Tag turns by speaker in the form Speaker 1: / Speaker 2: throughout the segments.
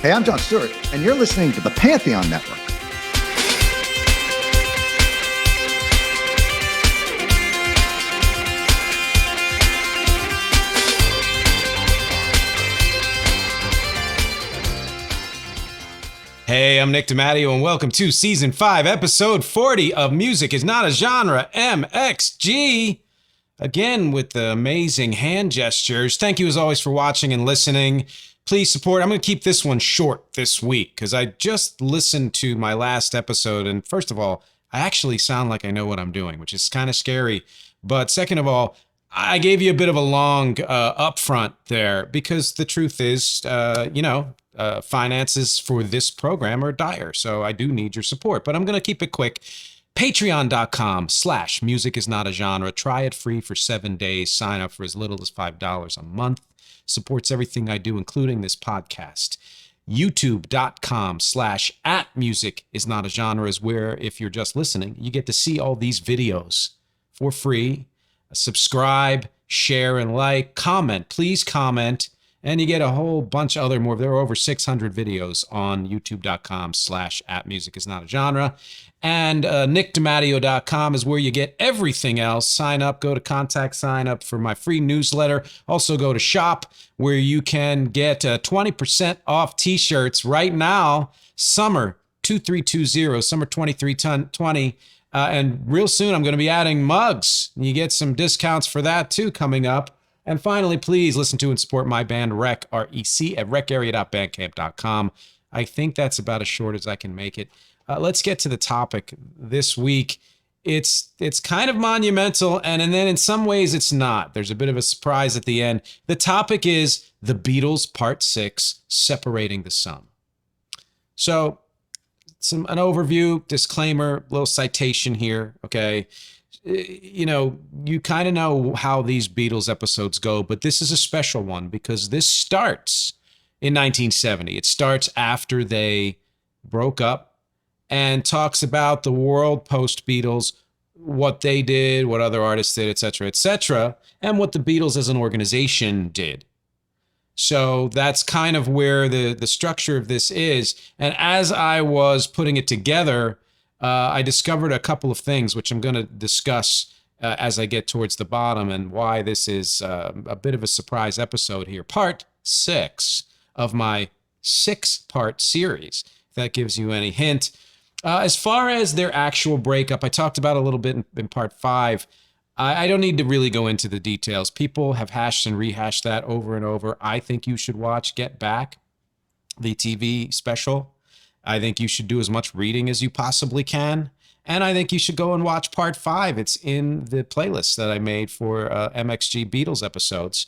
Speaker 1: Hey, I'm Jon Stewart, and you're listening to the Pantheon Network.
Speaker 2: Hey, I'm Nick DiMatteo, and welcome to Season 5, Episode 40 of Music is Not a Genre, MxG. Again, with the amazing hand gestures. Thank you, as always, for watching and listening. Please support. I'm going to keep this one short this week, because I just listened to my last episode, and first of all, I actually sound like I know what I'm doing, which is kind of scary. But second of all, I gave you a bit of a long upfront there, because the truth is, finances for this program are dire, so I do need your support. But I'm going to keep it quick. Patreon.com/music is not a genre. Try it free for 7 days. Sign up for as little as $5 a month. Supports everything I do, including this podcast. YouTube.com/@music is not a genre is where, if you're just listening, you get to see all these videos for free. Subscribe, share, and like. Comment. Please comment. And you get a whole bunch of other more. There are over 600 videos on youtube.com/@music is not a genre. And nickdimatteo.com is where you get everything else. Sign up, go to contact, sign up for my free newsletter. Also go to shop, where you can get 20% off t-shirts right now. Summer 2320, summer 2320. And real soon I'm going to be adding mugs. You get some discounts for that too coming up. And finally, please listen to and support my band REC, REC, at recarea.bandcamp.com. I think that's about as short as I can make it. Let's get to the topic this week. It's kind of monumental, and then in some ways it's not. There's a bit of a surprise at the end. The topic is The Beatles Part 6, Separating the Sum. So, an overview, disclaimer, little citation here, okay? You kind of know how these Beatles episodes go, but this is a special one because this starts in 1970. It starts after they broke up and talks about the world post-Beatles, what they did, what other artists did, etc., and what the Beatles as an organization did. So that's kind of where the structure of this is. And as I was putting it together, I discovered a couple of things, which I'm going to discuss as I get towards the bottom, and why this is a bit of a surprise episode here. Part 6 of my 6-part series, if that gives you any hint. As far as their actual breakup, I talked about a little bit in Part 5. I don't need to really go into the details. People have hashed and rehashed that over and over. I think you should watch Get Back, the TV special. I think you should do as much reading as you possibly can. And I think you should go and watch Part 5. It's in the playlist that I made for MxG Beatles episodes.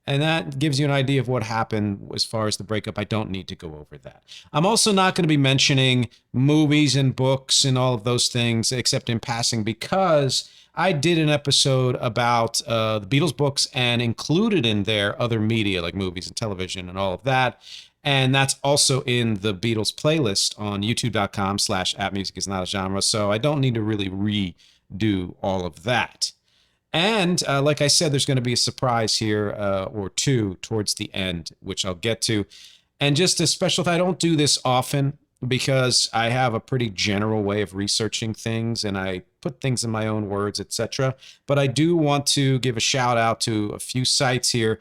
Speaker 2: And that gives you an idea of what happened as far as the breakup. I don't need to go over that. I'm also not going to be mentioning movies and books and all of those things, except in passing, because I did an episode about the Beatles books and included in there other media like movies and television and all of that. And that's also in the Beatles playlist on youtube.com/@music is not a genre. So I don't need to really redo all of that. And like I said, there's going to be a surprise here or two towards the end, which I'll get to. And just a special, I don't do this often because I have a pretty general way of researching things and I put things in my own words, etc. But I do want to give a shout out to a few sites here.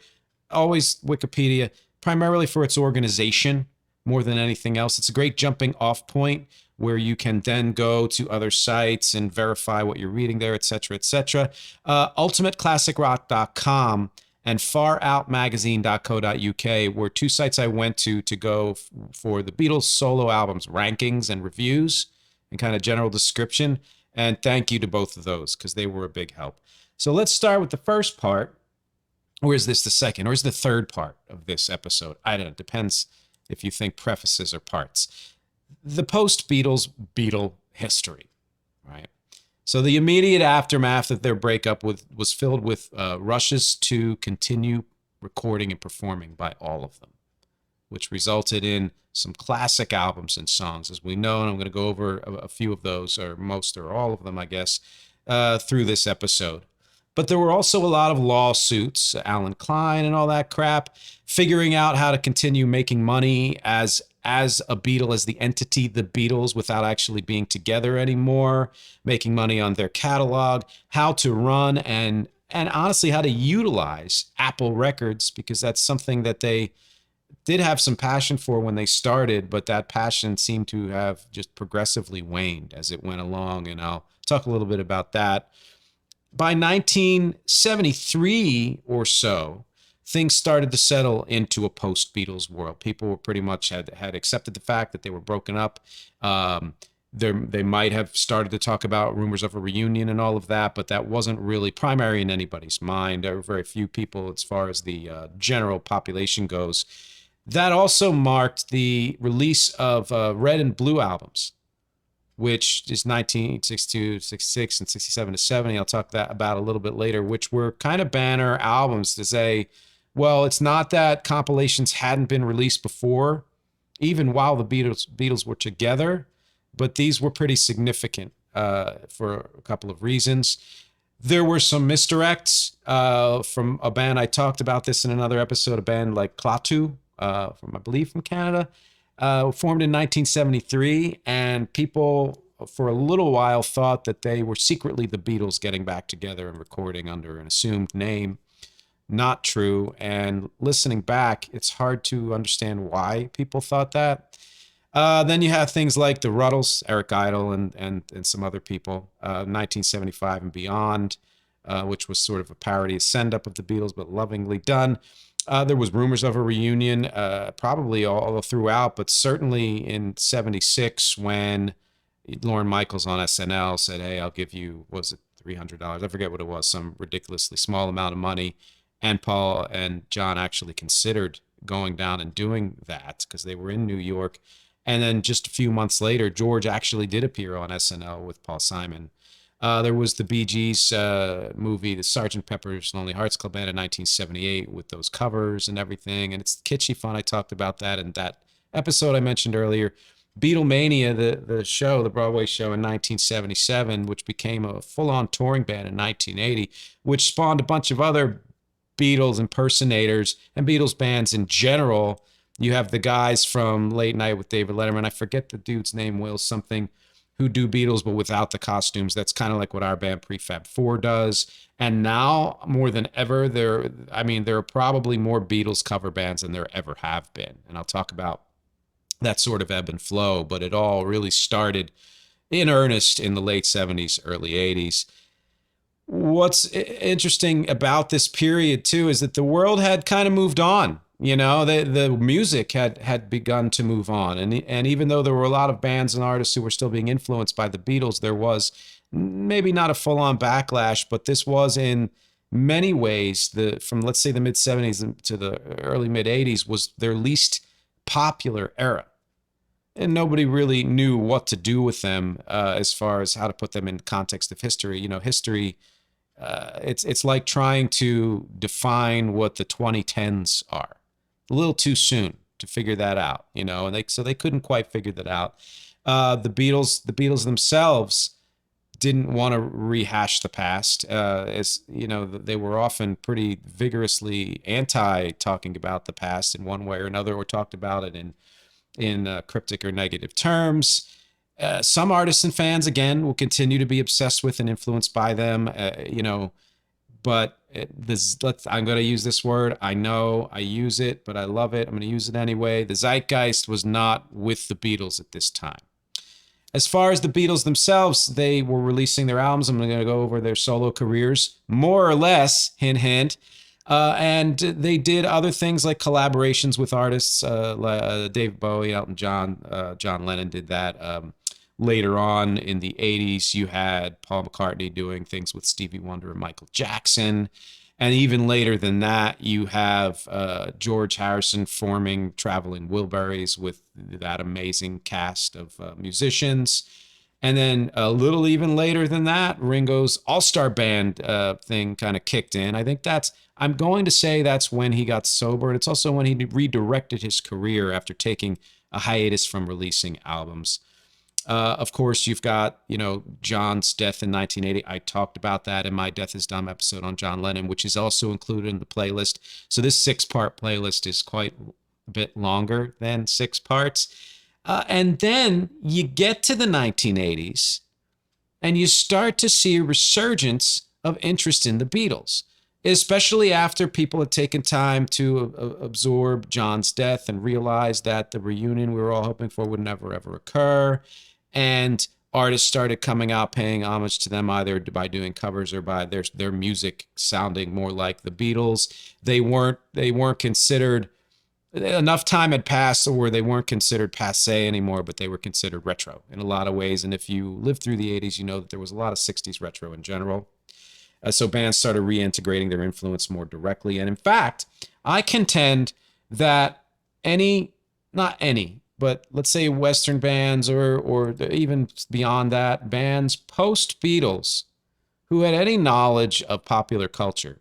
Speaker 2: Always Wikipedia, primarily for its organization more than anything else. It's a great jumping off point where you can then go to other sites and verify what you're reading there, etc., etc. UltimateClassicRock.com and FarOutMagazine.co.uk were two sites I went to go for the Beatles solo albums rankings and reviews and kind of general description. And thank you to both of those because they were a big help. So let's start with the first part. Or is this the second? Or is the third part of this episode? I don't know. It depends if you think prefaces or parts. The post-Beatles Beatle history, right? So the immediate aftermath of their breakup was filled with rushes to continue recording and performing by all of them, which resulted in some classic albums and songs, as we know, and I'm going to go over a few of those, or most or all of them, I guess, through this episode. But there were also a lot of lawsuits, Alan Klein and all that crap, figuring out how to continue making money as as a Beatle, as the entity, the Beatles, without actually being together anymore, making money on their catalog, how to run and honestly how to utilize Apple Records, because that's something that they did have some passion for when they started, but that passion seemed to have just progressively waned as it went along. And I'll talk a little bit about that. By 1973 or so, things started to settle into a post-Beatles world. People were pretty much had accepted the fact that they were broken up. They might have started to talk about rumors of a reunion and all of that, but that wasn't really primary in anybody's mind. There were very few people as far as the general population goes. That also marked the release of Red and Blue albums, which is 1962, 66, and 67 to 70. I'll talk about a little bit later, which were kind of banner albums to say, well, it's not that compilations hadn't been released before, even while the Beatles were together, but these were pretty significant for a couple of reasons. There were some misdirects from a band. I talked about this in another episode, a band like Klaatu, I believe from Canada, formed in 1973, and people for a little while thought that they were secretly the Beatles getting back together and recording under an assumed name. Not true. And listening back, it's hard to understand why people thought that. Then you have things like the Ruddles, Eric Idle, and some other people, 1975 and beyond, which was sort of a parody, a send-up of the Beatles, but lovingly done. There was rumors of a reunion, probably all throughout, but certainly in 76 when Lorne Michaels on SNL said, hey, I'll give you, was it $300? I forget what it was, some ridiculously small amount of money. And Paul and John actually considered going down and doing that because they were in New York. And then just a few months later, George actually did appear on SNL with Paul Simon. There was the Bee Gees movie, the Sgt. Pepper's Lonely Hearts Club Band in 1978 with those covers and everything. And it's kitschy fun. I talked about that in that episode I mentioned earlier. Beatlemania, the show, the Broadway show in 1977, which became a full-on touring band in 1980, which spawned a bunch of other Beatles impersonators and Beatles bands in general. You have the guys from Late Night with David Letterman. I forget the dude's name, Will something, who do Beatles, but without the costumes. That's kind of like what our band Prefab 4 does. And now, more than ever, there are probably more Beatles cover bands than there ever have been. And I'll talk about that sort of ebb and flow, but it all really started in earnest in the late 70s, early 80s. What's interesting about this period, too, is that the world had kind of moved on. You know, the music had begun to move on. And even though there were a lot of bands and artists who were still being influenced by the Beatles, there was maybe not a full-on backlash, but this was in many ways, from let's say the mid-70s to the early mid-80s was their least popular era. And nobody really knew what to do with them as far as how to put them in context of history. You know, history, it's like trying to define what the 2010s are. A little too soon to figure that out, you know, and so they couldn't quite figure that out. The Beatles themselves didn't want to rehash the past, as you know, they were often pretty vigorously anti talking about the past in one way or another, or talked about it in cryptic or negative terms. Some artists and fans, again, will continue to be obsessed with and influenced by them, you know, but I'm going to use this word. I know I use it, but I love it. I'm going to use it anyway. The zeitgeist was not with the Beatles at this time. As far as the Beatles themselves, they were releasing their albums. I'm going to go over their solo careers, more or less, hint, hint. And they did other things like collaborations with artists, like David Bowie, Elton John, John Lennon did that. Later on in the 80s, you had Paul McCartney doing things with Stevie Wonder and Michael Jackson. And even later than that, you have George Harrison forming Traveling Wilburys with that amazing cast of musicians. And then a little even later than that, Ringo's All-Star Band thing kind of kicked in. I think I'm going to say that's when he got sober. And it's also when he redirected his career after taking a hiatus from releasing albums. Of course, you've got, you know, John's death in 1980. I talked about that in my Death is Dumb episode on John Lennon, which is also included in the playlist. So this 6-part playlist is quite a bit longer than 6 parts. And then you get to the 1980s and you start to see a resurgence of interest in the Beatles, especially after people had taken time to absorb John's death and realize that the reunion we were all hoping for would never, ever occur. And artists started coming out paying homage to them either by doing covers or by their music sounding more like the Beatles. They weren't considered, enough time had passed where they weren't considered passé anymore, but they were considered retro in a lot of ways. And if you lived through the 80s, you know that there was a lot of 60s retro in general. So bands started reintegrating their influence more directly. And in fact, I contend that not any, but let's say Western bands or even beyond that, bands post-Beatles who had any knowledge of popular culture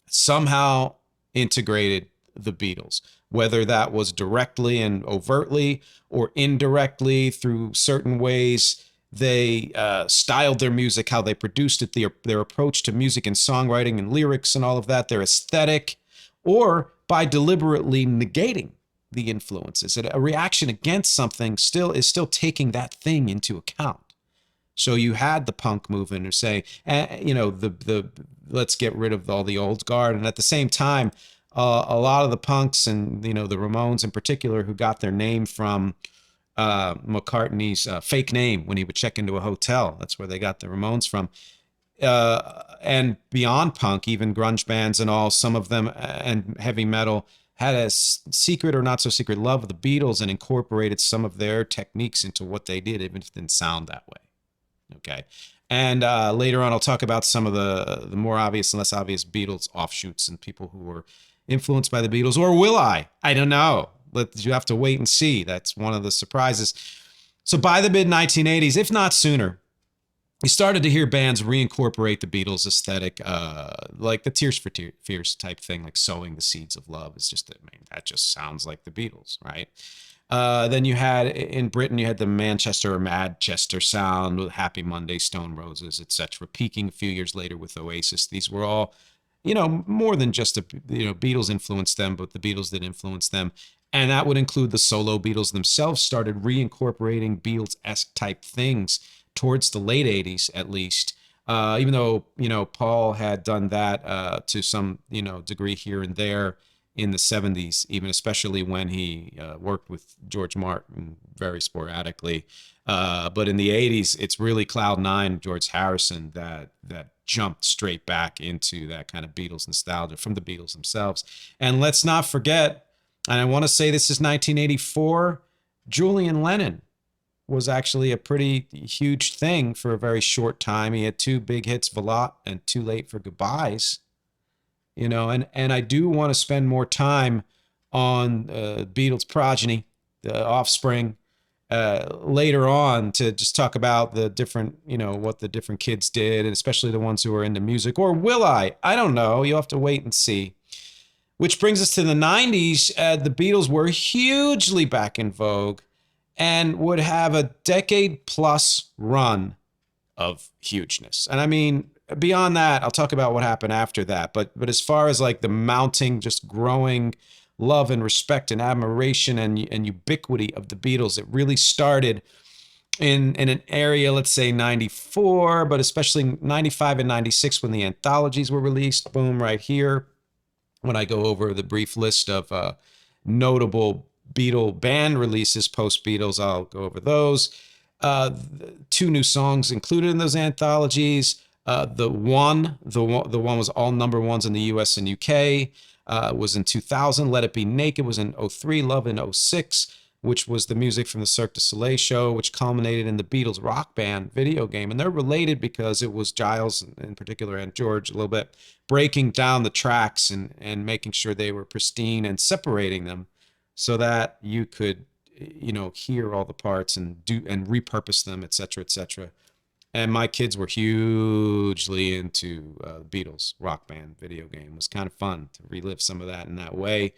Speaker 2: somehow integrated the Beatles, whether that was directly and overtly or indirectly through certain ways. They styled their music, how they produced it, their approach to music and songwriting and lyrics and all of that, their aesthetic, or by deliberately negating the influences. A reaction against something is still taking that thing into account. So you had the punk movement or say, the let's get rid of all the old guard. And at the same time, a lot of the punks and, the Ramones in particular, who got their name from McCartney's fake name when he would check into a hotel. That's where they got the Ramones from. And beyond punk, even grunge bands and all, some of them and heavy metal had a secret or not so secret love of the Beatles and incorporated some of their techniques into what they did, even if it didn't sound that way. Okay. And later on, I'll talk about some of the more obvious and less obvious Beatles offshoots and people who were influenced by the Beatles. Or will I? I don't know. You have to wait and see. That's one of the surprises. So by the mid-1980s, if not sooner, you started to hear bands reincorporate the Beatles aesthetic, like the Tears for Fears type thing, like Sowing the Seeds of Love. It's just, that just sounds like the Beatles, right? Then you had, in Britain, you had the Manchester or Madchester sound with Happy Monday, Stone Roses, etc., peaking a few years later with Oasis. These were all, more than just Beatles influenced them, but the Beatles did influence them. And that would include the solo Beatles themselves started reincorporating Beatles-esque type things towards the late 80s, at least. Even though, Paul had done that to some, degree here and there in the 70s, even especially when he worked with George Martin very sporadically. But in the 80s, it's really Cloud Nine, George Harrison, that jumped straight back into that kind of Beatles nostalgia from the Beatles themselves. And let's not forget, and I want to say this is 1984, Julian Lennon was actually a pretty huge thing for a very short time. He had 2 big hits, Veloute and Too Late for Goodbyes. And I do want to spend more time on Beatles progeny, the offspring, later on to just talk about the different, what the different kids did, and especially the ones who are into music. Or will I? I don't know. You'll have to wait and see. Which brings us to the 90s. The Beatles were hugely back in vogue and would have a decade-plus run of hugeness. And I mean, beyond that, I'll talk about what happened after that. But as far as like the mounting, just growing love and respect and admiration and ubiquity of the Beatles, it really started in an area, let's say 94, but especially 95 and 96 when the anthologies were released. Boom, right here. When I go over the brief list of notable Beatle band releases post-Beatles, I'll go over those. 2 new songs included in those anthologies. The one was all number ones in the US and UK, was in 2000. Let It Be Naked was in 03. Love in 06, which was the music from the Cirque du Soleil show, which culminated in the Beatles Rock Band video game. And they're related because it was Giles in particular and George a little bit breaking down the tracks and making sure they were pristine and separating them so that you could, hear all the parts and repurpose them, et cetera, et cetera. And my kids were hugely into Beatles Rock Band video game. It was kind of fun to relive some of that in that way.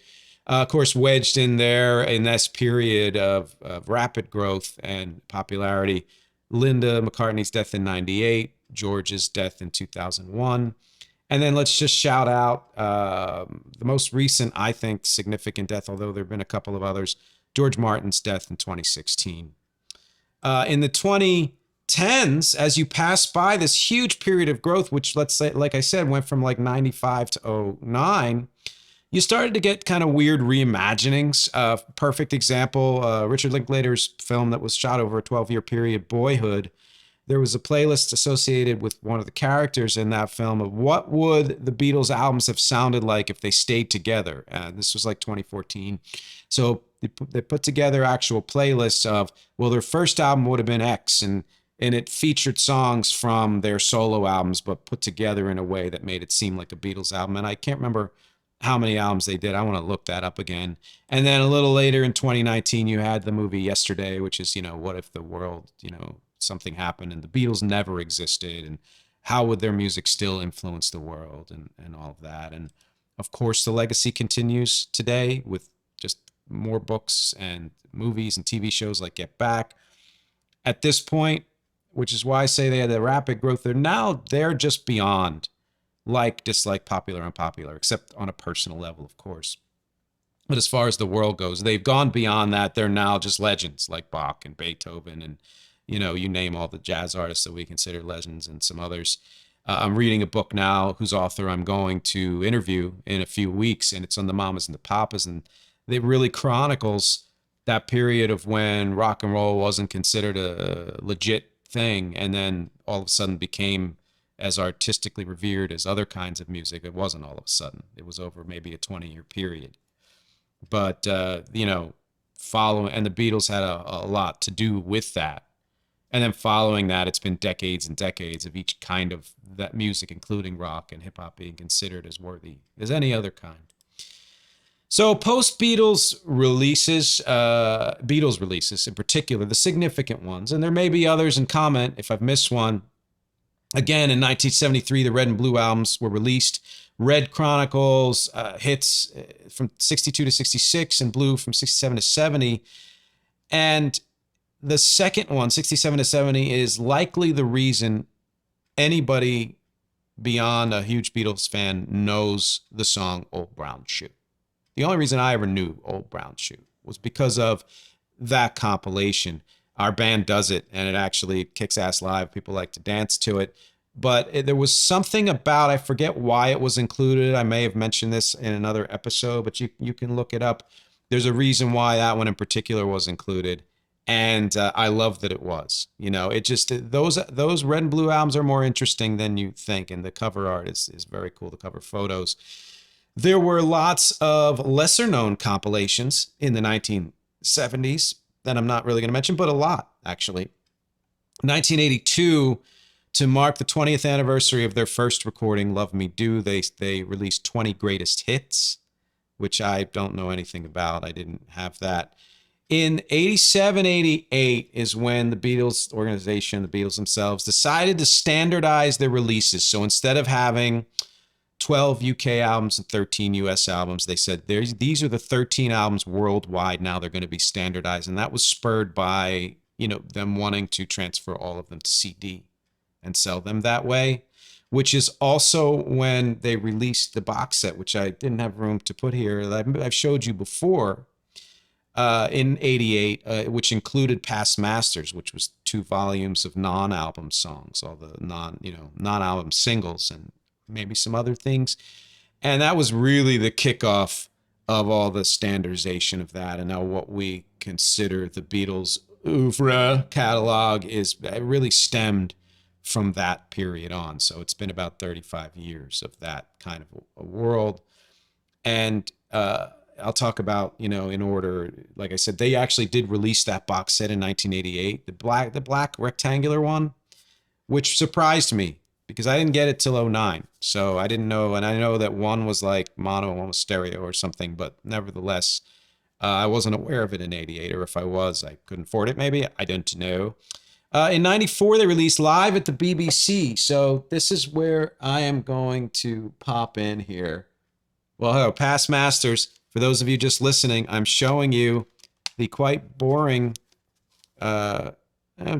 Speaker 2: Of course, wedged in there in this period of rapid growth and popularity, Linda McCartney's death in 98, George's death in 2001. And then let's just shout out the most recent, I think, significant death, although there have been a couple of others, George Martin's death in 2016. In the 2010s, as you pass by this huge period of growth, which, let's say, like I said, went from like 95 to 09, you started to get kind of weird reimaginings. Perfect example, Richard Linklater's film that was shot over a 12-year period, Boyhood. There was a playlist associated with one of the characters in that film of what would the Beatles albums have sounded like if they stayed together. This was like 2014. So they put together actual playlists of, well, their first album would have been X, and it featured songs from their solo albums, but put together in a way that made it seem like a Beatles album. And I can't remember how many albums they did. I want to look that up again. And then a little later in 2019, you had the movie Yesterday, which is, what if the world, something happened and the Beatles never existed, and how would their music still influence the world, and all of that. And of course, the legacy continues today with just more books and movies and TV shows like Get Back. At this point, which is why I say they had the rapid growth, they're just beyond like, dislike, popular, unpopular, except on a personal level, of course. But as far as the world goes, they've gone beyond that. They're now just legends like Bach and Beethoven and, you name all the jazz artists that we consider legends and some others. I'm reading a book now whose author I'm going to interview in a few weeks, and it's on the Mamas and the Papas, and it really chronicles that period of when rock and roll wasn't considered a legit thing, and then all of a sudden became as artistically revered as other kinds of music. It wasn't all of a sudden. It was over maybe a 20-year period. But, following, and the Beatles had a lot to do with that. And then following that, it's been decades and decades of each kind of that music, including rock and hip hop, being considered as worthy as any other kind. So post-Beatles releases, Beatles releases in particular, the significant ones, and there may be others in comment if I've missed one. Again, in 1973, the Red and Blue albums were released. Red chronicles hits from 62 to 66 and Blue from 67 to 70. And the second one, 67 to 70, is likely the reason anybody beyond a huge Beatles fan knows the song Old Brown Shoe. The only reason I ever knew Old Brown Shoe was because of that compilation. Our band does it, and it actually kicks ass live. People like to dance to it. But there was something about, I forget why it was included. I may have mentioned this in another episode, but you can look it up. There's a reason why that one in particular was included. And I love that it was. It just, those Red and Blue albums are more interesting than you think. And the cover art is very cool, the cover photos. There were lots of lesser known compilations in the 1970s that I'm not really going to mention, but a lot, actually. 1982, to mark the 20th anniversary of their first recording, Love Me Do, they released 20 Greatest Hits, which I don't know anything about. I didn't have that. In 87, 88 is when the Beatles organization, the Beatles themselves, decided to standardize their releases. So instead of having 12 UK albums and 13 US albums, they said these are the 13 albums worldwide. Now they're going to be standardized. And that was spurred by, them wanting to transfer all of them to CD and sell them that way, which is also when they released the box set, which I didn't have room to put here. I've showed you before. In 88, which included Past Masters, which was 2 volumes of non-album songs, all the non-album singles and maybe some other things. And that was really the kickoff of all the standardization of that. And now what we consider the Beatles' oeuvre catalog it really stemmed from that period on. So it's been about 35 years of that kind of a world. And, I'll talk about, in order, like I said, they actually did release that box set in 1988, the black rectangular one, which surprised me because I didn't get it till 09. So I didn't know. And I know that one was like mono and one was stereo or something, but nevertheless, I wasn't aware of it in 88, or if I was, I couldn't afford it. Maybe, I don't know. In 94, they released Live at the BBC. So this is where I am going to pop in here. Well, hello, Past Masters. For those of you just listening, I'm showing you the quite boring,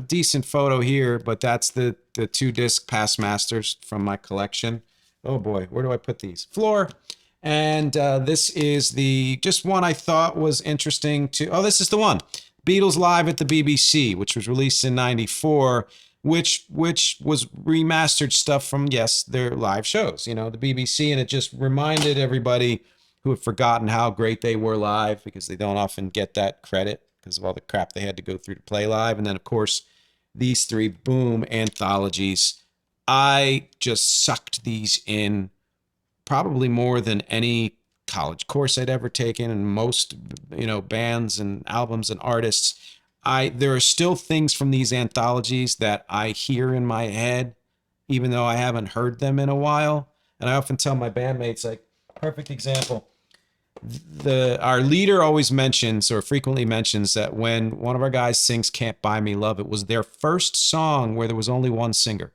Speaker 2: decent photo here, but that's the 2-disc Past Masters from my collection. Oh boy, where do I put these? Floor. And this is the just one I thought was interesting to. Oh, this is the one. Beatles Live at the BBC, which was released in '94, which was remastered stuff from, yes, their live shows, the BBC, and it just reminded everybody who had forgotten how great they were live, because they don't often get that credit because of all the crap they had to go through to play live. And then, of course, these three boom anthologies. I just sucked these in probably more than any college course I'd ever taken, and most, bands and albums and artists. There are still things from these anthologies that I hear in my head, even though I haven't heard them in a while. And I often tell my bandmates, like, perfect example. Our leader always mentions, or frequently mentions, that when one of our guys sings Can't Buy Me Love, it was their first song where there was only one singer.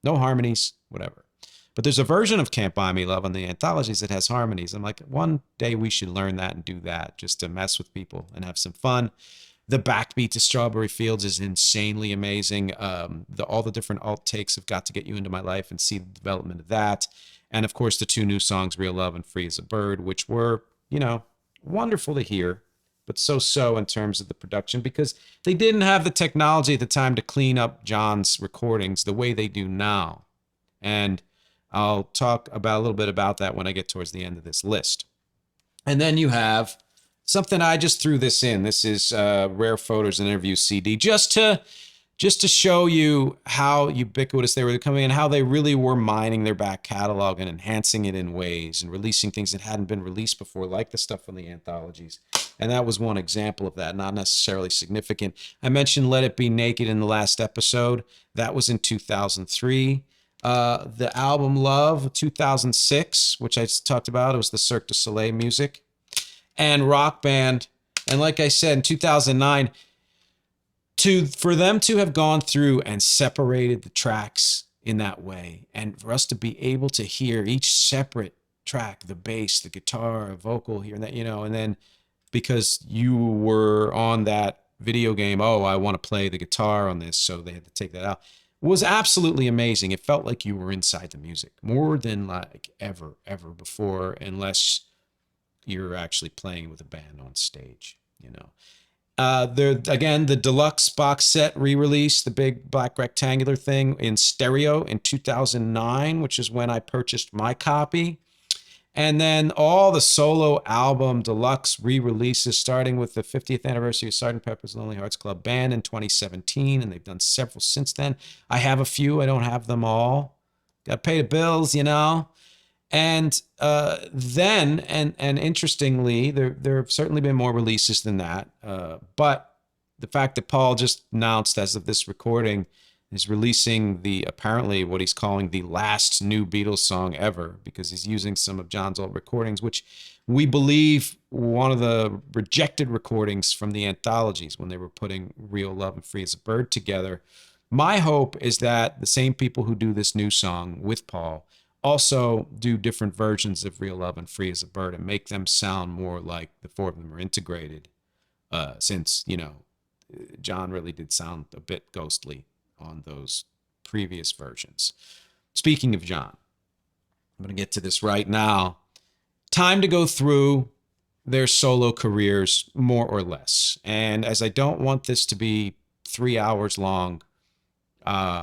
Speaker 2: No harmonies, whatever. But there's a version of Can't Buy Me Love on the anthologies that has harmonies. I'm like, one day we should learn that and do that just to mess with people and have some fun. The backbeat to Strawberry Fields is insanely amazing. All the different alt takes have got to get you into my life and see the development of that. And of course, the two new songs, Real Love and Free as a Bird, which were, wonderful to hear, but so in terms of the production, because they didn't have the technology at the time to clean up Jon's recordings the way they do now. And I'll talk about a little bit about that when I get towards the end of this list. And then you have something, I just threw this in. This is Rare Photos and Interviews CD, just to show you how ubiquitous they were becoming and how they really were mining their back catalog and enhancing it in ways and releasing things that hadn't been released before, like the stuff from the anthologies. And that was one example of that, not necessarily significant. I mentioned Let It Be Naked in the last episode. That was in 2003. The album Love, 2006, which I talked about, it was the Cirque du Soleil music. And Rock Band, and like I said, in 2009, for them to have gone through and separated the tracks in that way, and for us to be able to hear each separate track, the bass, the guitar, a vocal here and that, and then because you were on that video game, oh, I want to play the guitar on this, so they had to take that out, was absolutely amazing. It felt like you were inside the music more than like ever before, unless you're actually playing with a band on stage, There again, the deluxe box set re-release, the big black rectangular thing in stereo in 2009, which is when I purchased my copy. And then all the solo album deluxe re-releases, starting with the 50th anniversary of Sgt. Pepper's Lonely Hearts Club Band in 2017, and they've done several since then. I have a few, I don't have them all. Got to pay the bills, And then, and interestingly, there have certainly been more releases than that. But the fact that Paul just announced, as of this recording, is releasing apparently what he's calling the last new Beatles song ever, because he's using some of Jon's old recordings, which we believe one of the rejected recordings from the anthologies when they were putting Real Love and Free as a Bird together. My hope is that the same people who do this new song with Paul also do different versions of Real Love and Free as a Bird and make them sound more like the four of them are integrated, since, Jon really did sound a bit ghostly on those previous versions. Speaking of Jon, I'm going to get to this right now. Time to go through their solo careers, more or less. And as I don't want this to be 3 hours long,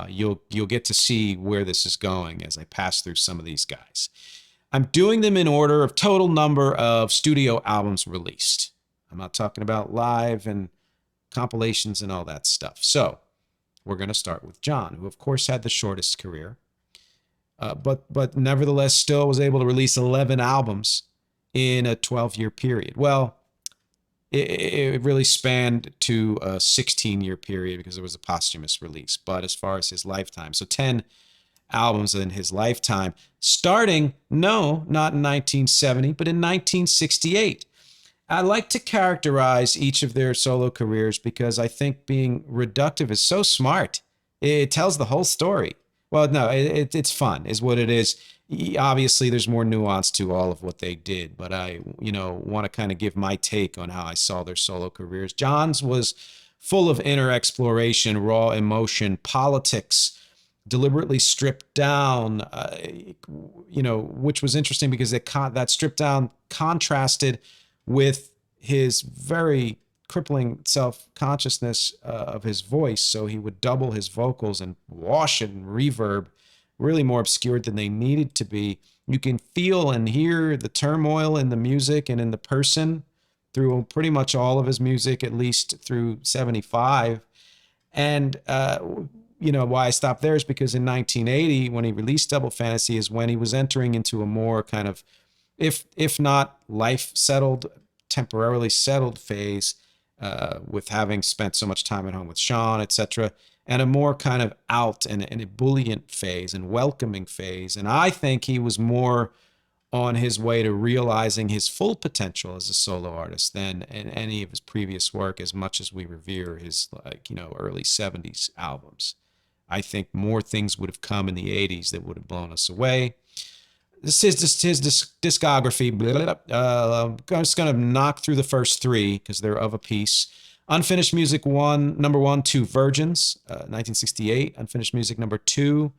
Speaker 2: you'll get to see where this is going as I pass through some of these guys. I'm doing them in order of total number of studio albums released. I'm not talking about live and compilations and all that stuff. So we're going to start with Jon, who of course had the shortest career, but nevertheless still was able to release 11 albums in a 12-year period. Well, it really spanned to a 16-year period because there was a posthumous release. But as far as his lifetime, so 10 albums in his lifetime, starting, no, not in 1970, but in 1968. I like to characterize each of their solo careers because I think being reductive is so smart. It tells the whole story. Well, no, it's fun is what it is. Obviously, there's more nuance to all of what they did, but I, want to kind of give my take on how I saw their solo careers. Jon's was full of inner exploration, raw emotion, politics, deliberately stripped down, which was interesting because that stripped down contrasted with his very crippling self-consciousness of his voice. So he would double his vocals and wash it and reverb, really more obscured than they needed to be. You can feel and hear the turmoil in the music and in the person through pretty much all of his music, at least through 75. And, why I stopped there is because in 1980, when he released Double Fantasy, is when he was entering into a more kind of, if not life settled, temporarily settled phase, with having spent so much time at home with Sean, etc., and a more kind of out and ebullient phase and welcoming phase. And I think he was more on his way to realizing his full potential as a solo artist than in any of his previous work, as much as we revere his early 70s albums. I think more things would have come in the 80s that would have blown us away. This is his discography. I'm just going to knock through the first three because they're of a piece. Unfinished Music 1, number 1, 2 Virgins, 1968. Unfinished Music number 2,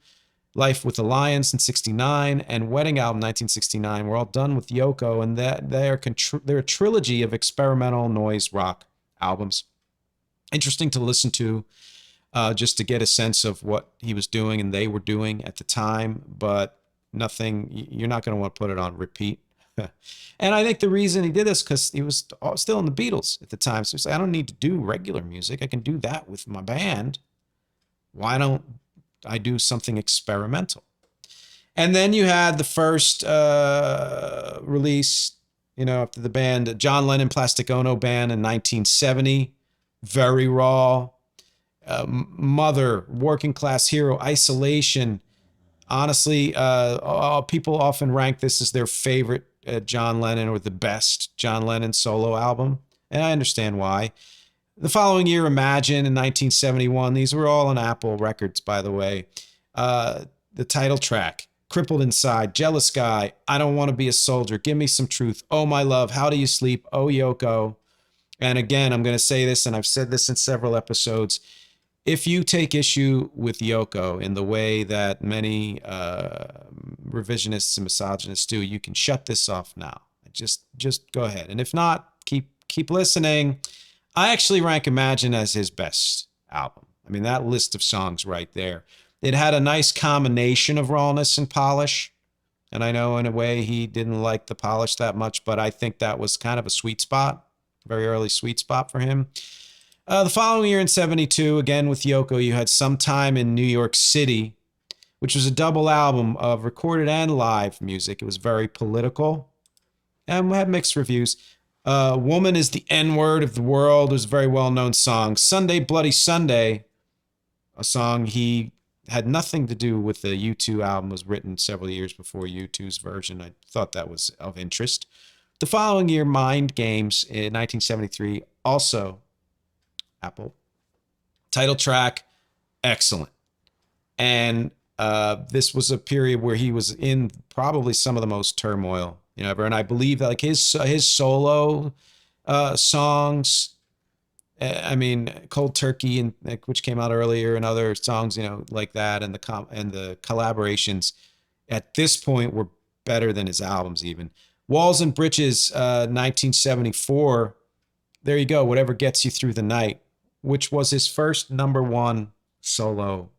Speaker 2: Life with the Lions in 69, and Wedding Album 1969. We're all done with Yoko, and they're a trilogy of experimental noise rock albums. Interesting to listen to, just to get a sense of what he was doing and they were doing at the time, but nothing, you're not going to want to put it on repeat. And I think the reason he did this because he was still in the Beatles at the time. So he's like, I don't need to do regular music. I can do that with my band. Why don't I do something experimental? And then you had the first release, after the band, John Lennon Plastic Ono Band in 1970. Very raw. Mother, Working Class Hero, Isolation. Honestly, people often rank this as their favorite John Lennon or the best John Lennon solo album. And I understand why. The following year, Imagine in 1971. These were all on Apple Records, by the way. The title track, Crippled Inside, Jealous Guy, I Don't Want to Be a Soldier, Give Me Some Truth, Oh My Love, How Do You Sleep, Oh Yoko. And again, I'm going to say this, and I've said this in several episodes. If you take issue with Yoko in the way that many revisionists and misogynists do, you can shut this off now. Just go ahead. And if not, keep listening. I actually rank Imagine as his best album. I mean, that list of songs right there. It had a nice combination of rawness and polish. And I know in a way he didn't like the polish that much, but I think that was kind of a sweet spot, very early sweet spot for him. The following year in 72, again with Yoko, you had Sometime in New York City, which was a double album of recorded and live music. It was very political and had mixed reviews. Woman is the N-Word of the World was a very well-known song. Sunday Bloody Sunday, a song he had nothing to do with the U2 album, was written several years before U2's version. I thought that was of interest. The following year, Mind Games in 1973, also Apple. Title track, excellent. And this was a period where he was in probably some of the most turmoil ever. And I believe that his solo songs, I mean, Cold Turkey, and which came out earlier, and other songs, like that, and the collaborations at this point were better than his albums even. Walls and Bridges, 1974. There you go. Whatever Gets You Through the Night, which was his first number one solo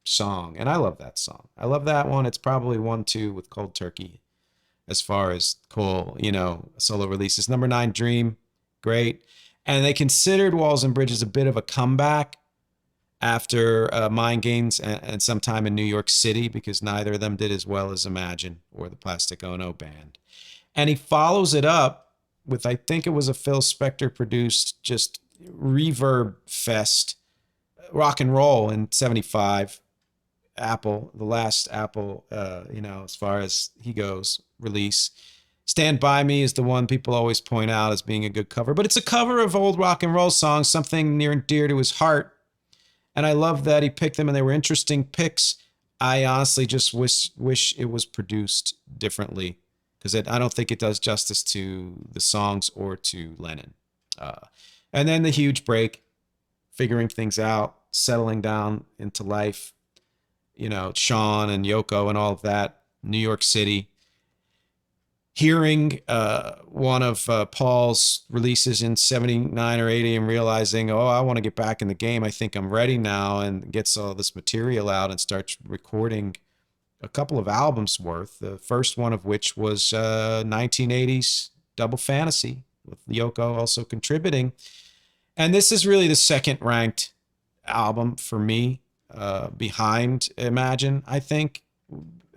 Speaker 2: song. And I love that song. I love that one. It's probably 1-2 with Cold Turkey as far as cool, solo releases. Number 9, Dream. Great. And they considered Walls and Bridges a bit of a comeback after Mind Games and Sometime in New York City, because neither of them did as well as Imagine or the Plastic Ono Band. And he follows it up with, I think it was a Phil Spector produced just reverb fest, Rock and Roll in 75. Apple, the last Apple, as far as he goes, release. Stand By Me is the one people always point out as being a good cover, but it's a cover of old rock and roll songs, something near and dear to his heart. And I love that he picked them, and they were interesting picks. I honestly just wish it was produced differently, because I don't think it does justice to the songs or to Lennon. And then the huge break, figuring things out, settling down into life. you know, Sean and Yoko and all of that, New York City. Hearing one of Paul's releases in 79 or 80 and realizing, oh, I want to get back in the game. I think I'm ready now, and gets all this material out and starts recording a couple of albums worth. The first one of which was 1980's Double Fantasy, with Yoko also contributing. And this is really the second ranked album for me, behind Imagine, I think.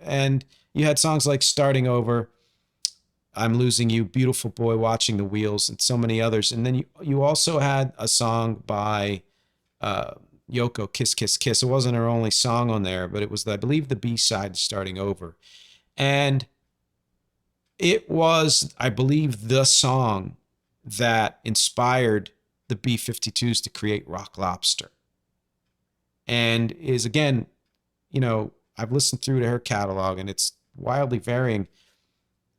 Speaker 2: And you had songs like Starting Over, I'm Losing You, Beautiful Boy, Watching the Wheels, and so many others. And then you also had a song by Yoko, Kiss, Kiss, Kiss. It wasn't her only song on there, but it was, I believe, the B-side, Starting Over. And it was, I believe, the song that inspired the B-52s to create Rock Lobster. And is, again, you know, I've listened through to her catalog, and it's wildly varying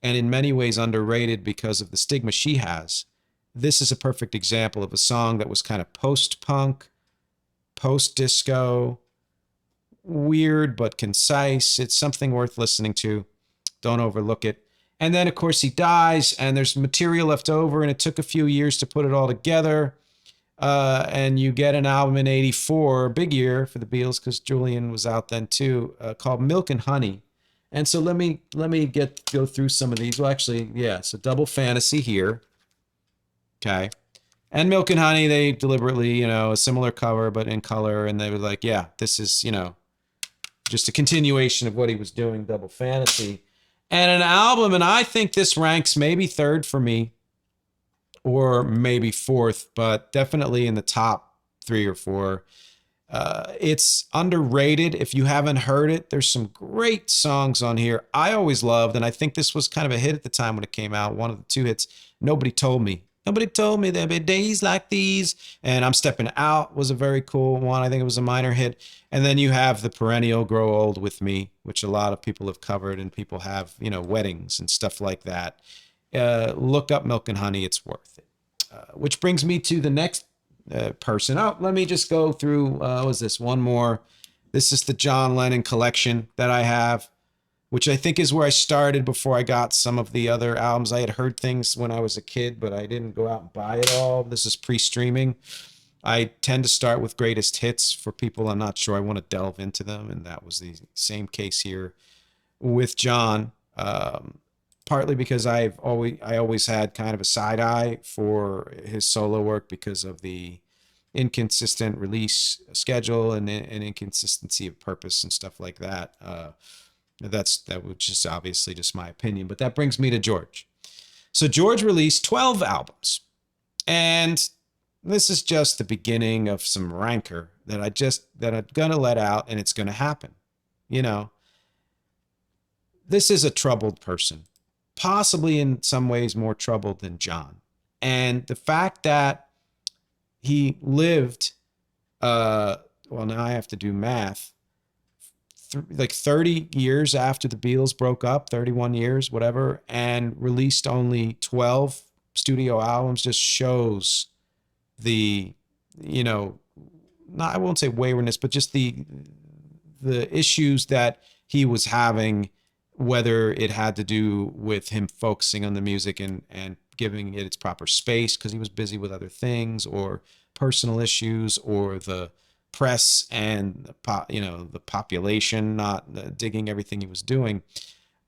Speaker 2: and in many ways underrated because of the stigma she has. This is a perfect example of a song that was kind of post-punk, post-disco, weird but concise. It's something worth listening to. Don't overlook it. And then, of course, he dies, and there's material left over, and it took a few years to put it all together. And you get an album in 84, big year for the Beatles because Julian was out then too, called Milk and Honey. And so let me go through some of these. Well, actually, yeah. So Double Fantasy here. Okay. And Milk and Honey, they deliberately, you know, a similar cover, but in color. And they were like, yeah, this is, you know, just a continuation of what he was doing, Double Fantasy. And an album, and I think this ranks maybe third for me, or maybe fourth, but definitely in the top 3 or 4. It's underrated. If you haven't heard it, there's some great songs on here. I always loved, and I think this was kind of a hit at the time when it came out. One of the 2 hits, Nobody Told Me. Nobody told me there'd be days like these. And I'm Stepping Out was a very cool one. I think it was a minor hit. And then you have the perennial Grow Old With Me, which a lot of people have covered, and people have, you know, weddings and stuff like that. Look up Milk and Honey. It's worth it. Which brings me to the next person. Oh, let me just go through, what was this? One more. This is the John Lennon collection that I have, which I think is where I started before I got some of the other albums. I had heard things when I was a kid, but I didn't go out and buy it all. This is pre-streaming. I tend to start with greatest hits for people I'm not sure I want to delve into them, and that was the same case here with John. Partly because I always had kind of a side eye for his solo work because of the inconsistent release schedule and inconsistency of purpose and stuff like that. That which is obviously just my opinion, but that brings me to George. So George released 12 albums, and this is just the beginning of some rancor that I'm gonna let out, and it's gonna happen. You know, this is a troubled person, possibly in some ways more troubled than John. And the fact that he lived, well, now I have to do math, like 30 years after the Beatles broke up, 31 years, whatever, and released only 12 studio albums just shows the, you know, not, I won't say waywardness, but just the issues that he was having, whether it had to do with him focusing on the music and giving it its proper space because he was busy with other things, or personal issues, or the press and the population not digging everything he was doing.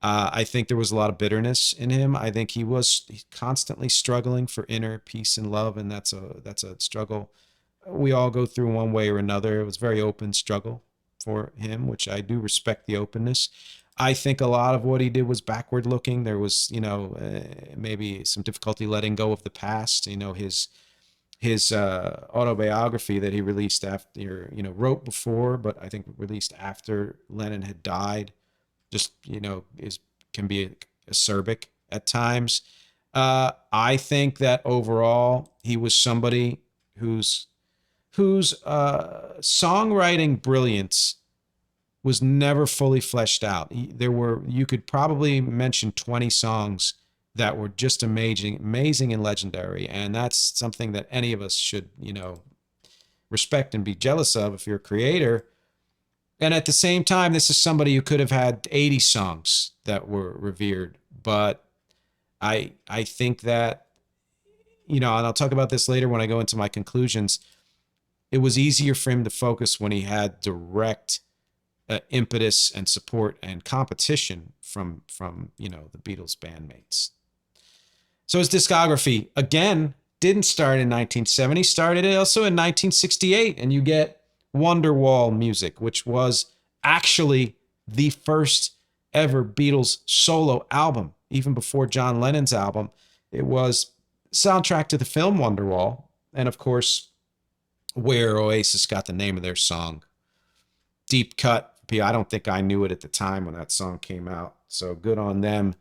Speaker 2: I think there was a lot of bitterness in him. I think he was constantly struggling for inner peace and love, and that's a struggle we all go through one way or another. It was a very open struggle for him, which I do respect the openness. I think a lot of what he did was backward looking. There was, maybe some difficulty letting go of the past. His autobiography that he released after, wrote before, but I think released after Lennon had died, just, can be acerbic at times. I think that overall he was somebody whose songwriting brilliance was never fully fleshed out. You could probably mention 20 songs that were just amazing and legendary. And that's something that any of us should, respect and be jealous of if you're a creator. And at the same time, this is somebody who could have had 80 songs that were revered. But I think that, and I'll talk about this later when I go into my conclusions, it was easier for him to focus when he had direct impetus and support and competition from the Beatles bandmates. So his discography, again, didn't start in 1970, started also in 1968, and you get Wonderwall music, which was actually the first ever Beatles solo album, even before John Lennon's album. It was soundtrack to the film Wonderwall, and of course, where Oasis got the name of their song. Deep cut. I don't think I knew it at the time when that song came out, so good on them.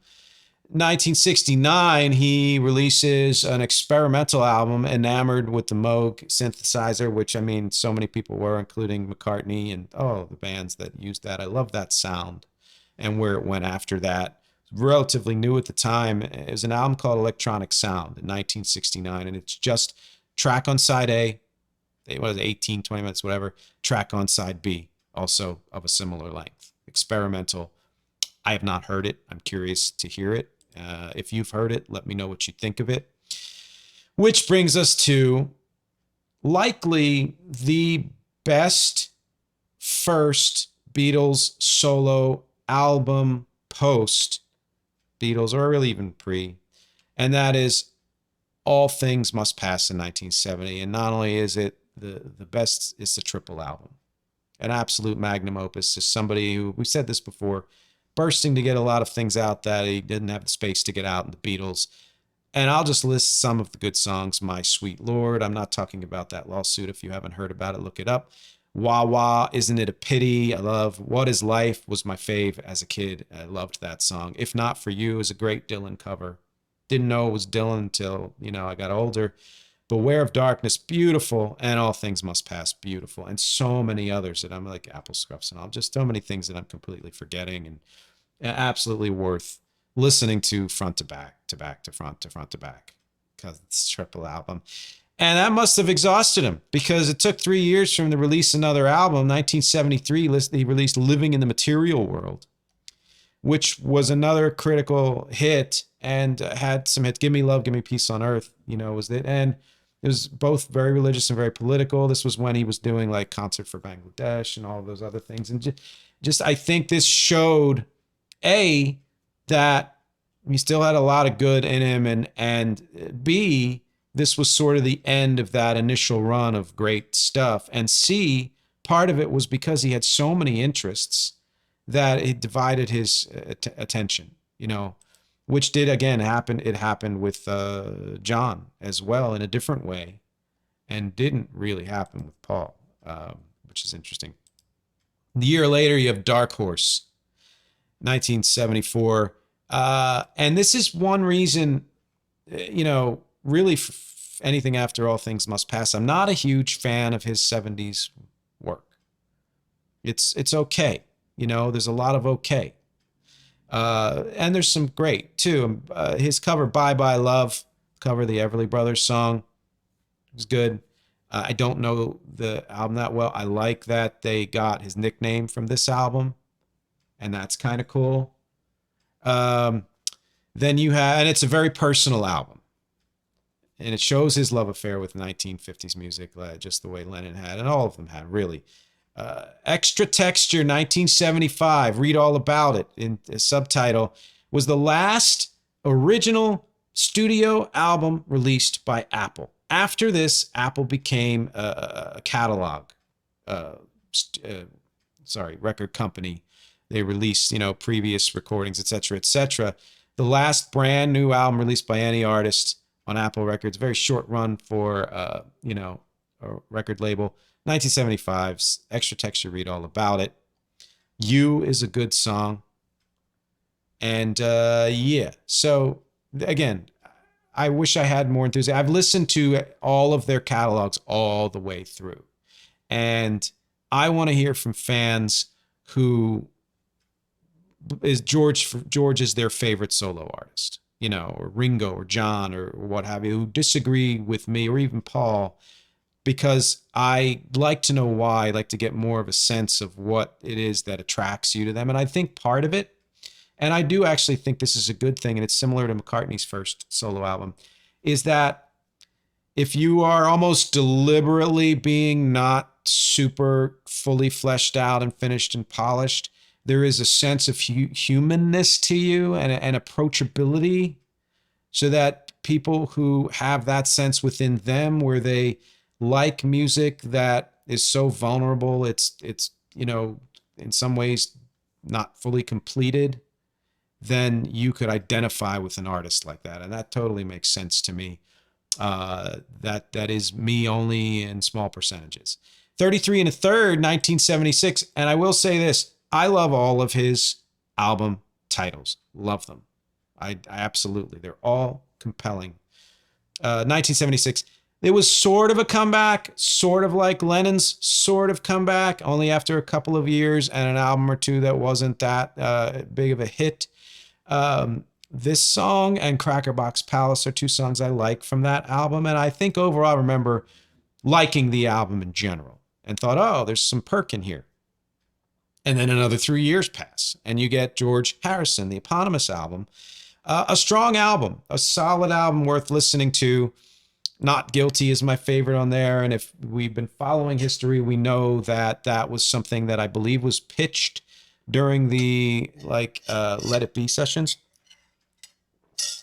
Speaker 2: 1969, he releases an experimental album, Enamored with the Moog synthesizer, which, I mean, so many people were, including McCartney and the bands that used that. I love that sound and where it went after that. Relatively new at the time. It was an album called Electronic Sound in 1969, and it's just track on side A, what is it, 18, 20 minutes, whatever, track on side B, also of a similar length. Experimental. I have not heard it. I'm curious to hear it. If you've heard it, let me know what you think of it. Which brings us to likely the best first Beatles solo album post Beatles, or really even pre, and that is All Things Must Pass in 1970. And not only is it the best, it's the triple album. An absolute magnum opus. Is somebody who, we said this before, bursting to get a lot of things out that he didn't have the space to get out in the Beatles. And I'll just list some of the good songs. My Sweet Lord. I'm not talking about that lawsuit. If you haven't heard about it, look it up. Wah Wah, Isn't It a Pity? I love What Is Life, was my fave as a kid. I loved that song. If Not For You is a great Dylan cover. Didn't know it was Dylan until, I got older. Beware of Darkness, beautiful. And All Things Must Pass, beautiful. And so many others that I'm like Apple Scruffs and all. Just so many things that I'm completely forgetting, and absolutely worth listening to front to back, to back to front to front to back, because it's a triple album. And that must have exhausted him, because it took 3 years for him to release another album. 1973, he released Living in the Material World, which was another critical hit and had some hits. Give Me Love, Give Me Peace on Earth, was it. And it was both very religious and very political. This was when he was doing like Concert for Bangladesh and all of those other things. And just I think this showed, A, that he still had a lot of good in him, and B, this was sort of the end of that initial run of great stuff. And C, part of it was because he had so many interests that it divided his attention, which did, again, happen. It happened with John as well in a different way, and didn't really happen with Paul, which is interesting. The year later, you have Dark Horse, 1974. And this is one reason, really anything after All Things Must Pass, I'm not a huge fan of his 70s work. It's okay. There's a lot of okay. And there's some great too. His cover, Bye Bye Love, cover the Everly Brothers song, was good. I don't know the album that well. I like that they got his nickname from this album, and that's kind of cool. Then you have, and it's a very personal album, and it shows his love affair with 1950s music, just the way Lennon had, and all of them had, really. Extra Texture, 1975, read all about it in a subtitle, was the last original studio album released by Apple. After this, Apple became a catalog, record company. They released, previous recordings, etc., etc. The last brand new album released by any artist on Apple Records, very short run for, a record label. 1975's Extra Texture, read all about it. You is a good song. And so again, I wish I had more enthusiasm. I've listened to all of their catalogs all the way through. And I want to hear from fans who is George is their favorite solo artist, or Ringo or John or what have you, who disagree with me, or even Paul. because I like to know why. I like to get more of a sense of what it is that attracts you to them. And I think part of it, and I do actually think this is a good thing, and it's similar to McCartney's first solo album, is that if you are almost deliberately being not super fully fleshed out and finished and polished, there is a sense of humanness to you and approachability, so that people who have that sense within them, where they like music that is so vulnerable, it's in some ways not fully completed, then you could identify with an artist like that. And that totally makes sense to me. That is me only in small percentages. 33 and a third, 1976. And I will say this, I love all of his album titles. Love them. I absolutely, they're all compelling. 1976, it was sort of a comeback, sort of like Lennon's sort of comeback, only after a couple of years and an album or two that wasn't that big of a hit. This song and Crackerbox Palace are two songs I like from that album. And I think overall I remember liking the album in general and thought, oh, there's some perk in here. And then another 3 years pass and you get George Harrison, the eponymous album. A strong album, a solid album worth listening to. Not Guilty is my favorite on there. And if we've been following history, we know that that was something that I believe was pitched during the Let It Be sessions,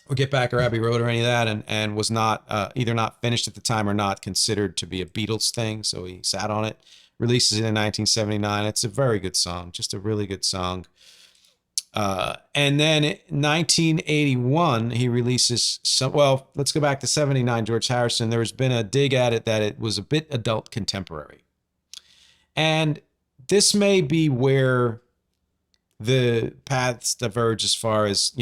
Speaker 2: or Get Back or Abbey Road or any of that, and was not either not finished at the time or not considered to be a Beatles thing. So he sat on it, releases it in 1979. It's a very good song, just a really good song. And then in 1981, he releases some, well, let's go back to 79, George Harrison. There's been a dig at it that it was a bit adult contemporary. And this may be where the paths diverge as far as,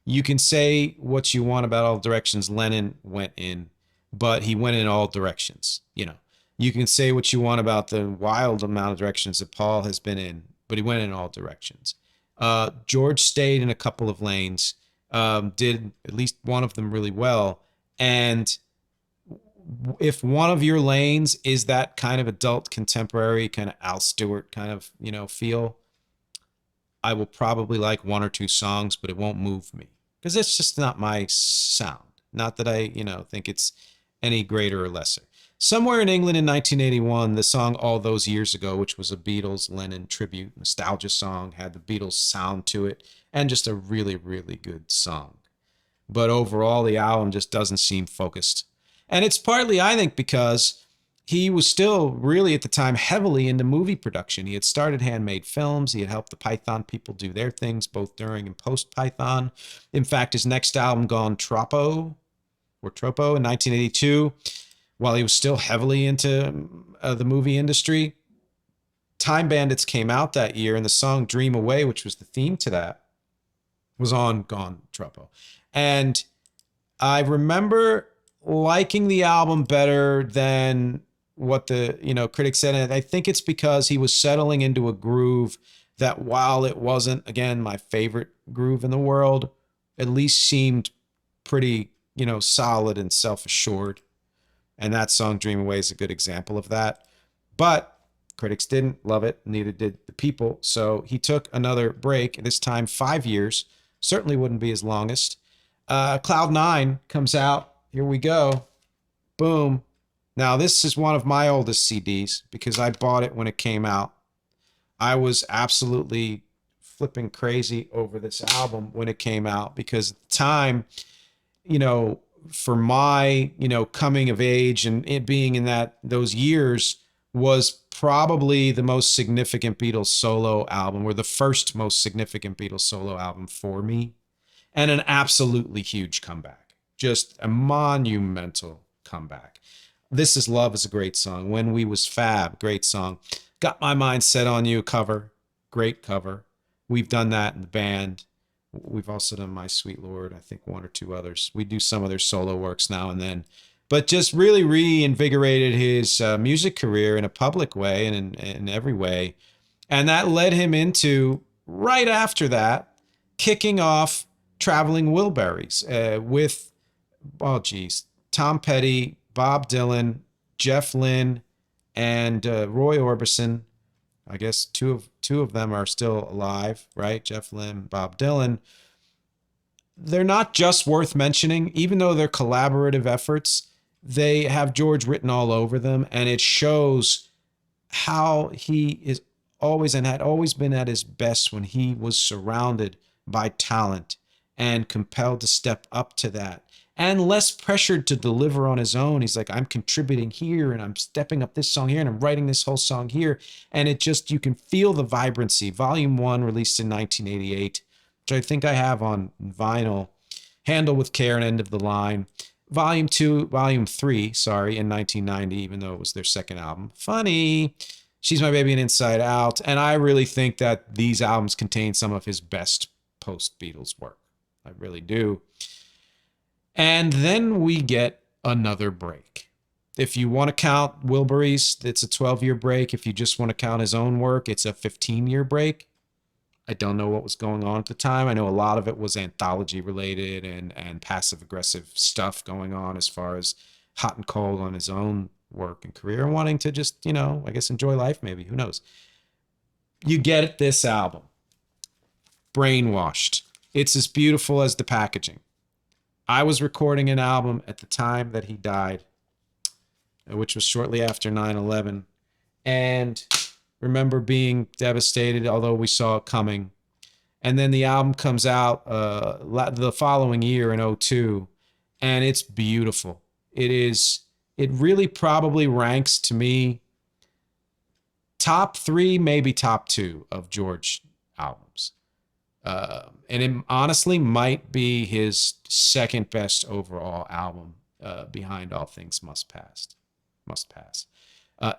Speaker 2: you can say what you want about all directions Lennon went in, but he went in all directions. You can say what you want about the wild amount of directions that Paul has been in, but he went in all directions. George stayed in a couple of lanes, did at least one of them really well. And if one of your lanes is that kind of adult contemporary, kind of Al Stewart kind of, feel, I will probably like one or two songs, but it won't move me because it's just not my sound. Not that I, think it's any greater or lesser. Somewhere in England in 1981, the song All Those Years Ago, which was a Beatles-Lennon tribute, nostalgia song, had the Beatles sound to it, and just a really, really good song. But overall, the album just doesn't seem focused. And it's partly, I think, because he was still really at the time heavily into movie production. He had started Handmade Films. He had helped the Python people do their things, both during and post-Python. In fact, his next album, Gone Tropo in 1982, while he was still heavily into the movie industry, Time Bandits came out that year, and the song Dream Away, which was the theme to that, was on Gone Tropo. And I remember liking the album better than what the critics said. And I think it's because he was settling into a groove that, while it wasn't, again, my favorite groove in the world, at least seemed pretty, solid and self-assured. And that song, Dream Away, is a good example of that. But critics didn't love it. Neither did the people. So he took another break, this time 5 years. Certainly wouldn't be his longest. Cloud 9 comes out. Here we go. Boom. Now, this is one of my oldest CDs because I bought it when it came out. I was absolutely flipping crazy over this album when it came out because at the time, for my, coming of age and it being in those years, was probably the most significant Beatles solo album, or the first most significant Beatles solo album for me, and an absolutely huge comeback, just a monumental comeback. This Is Love is a great song. When We Was Fab, great song. Got My Mind Set on You, cover, great cover. We've done that in the band. We've also done My Sweet Lord, I think one or two others. We do some of their solo works now and then. But just really reinvigorated his music career in a public way and in every way. And that led him into, right after that, kicking off Traveling Wilburys with, Tom Petty, Bob Dylan, Jeff Lynne and Roy Orbison. I guess two of them are still alive, right? Jeff Lynne, Bob Dylan. They're not just worth mentioning, even though they're collaborative efforts. They have George written all over them, and it shows how he is always and had always been at his best when he was surrounded by talent and compelled to step up to that and less pressured to deliver on his own. He's like, I'm contributing here and I'm stepping up this song here and I'm writing this whole song here. And it just, you can feel the vibrancy. Volume 1 released in 1988, which I think I have on vinyl. Handle with Care and End of the Line. Volume 3, in 1990, even though it was their second album. Funny. She's My Baby and Inside Out. And I really think that these albums contain some of his best post-Beatles work. I really do. And then we get another break. If you want to count Wilbury's, it's a 12-year break. If you just want to count his own work, it's a 15-year break. I don't know what was going on at the time. I know a lot of it was anthology related and passive aggressive stuff going on as far as hot and cold on his own work and career and wanting to just, I guess enjoy life maybe. Who knows? You get this album, Brainwashed. It's as beautiful as the packaging. I was recording an album at the time that he died, which was shortly after 9/11. And remember being devastated, although we saw it coming. And then the album comes out the following year in 2002, and it's beautiful. It really probably ranks to me top 3, maybe top 2 of George albums. And it honestly might be his second best overall album, behind All Things Must Pass.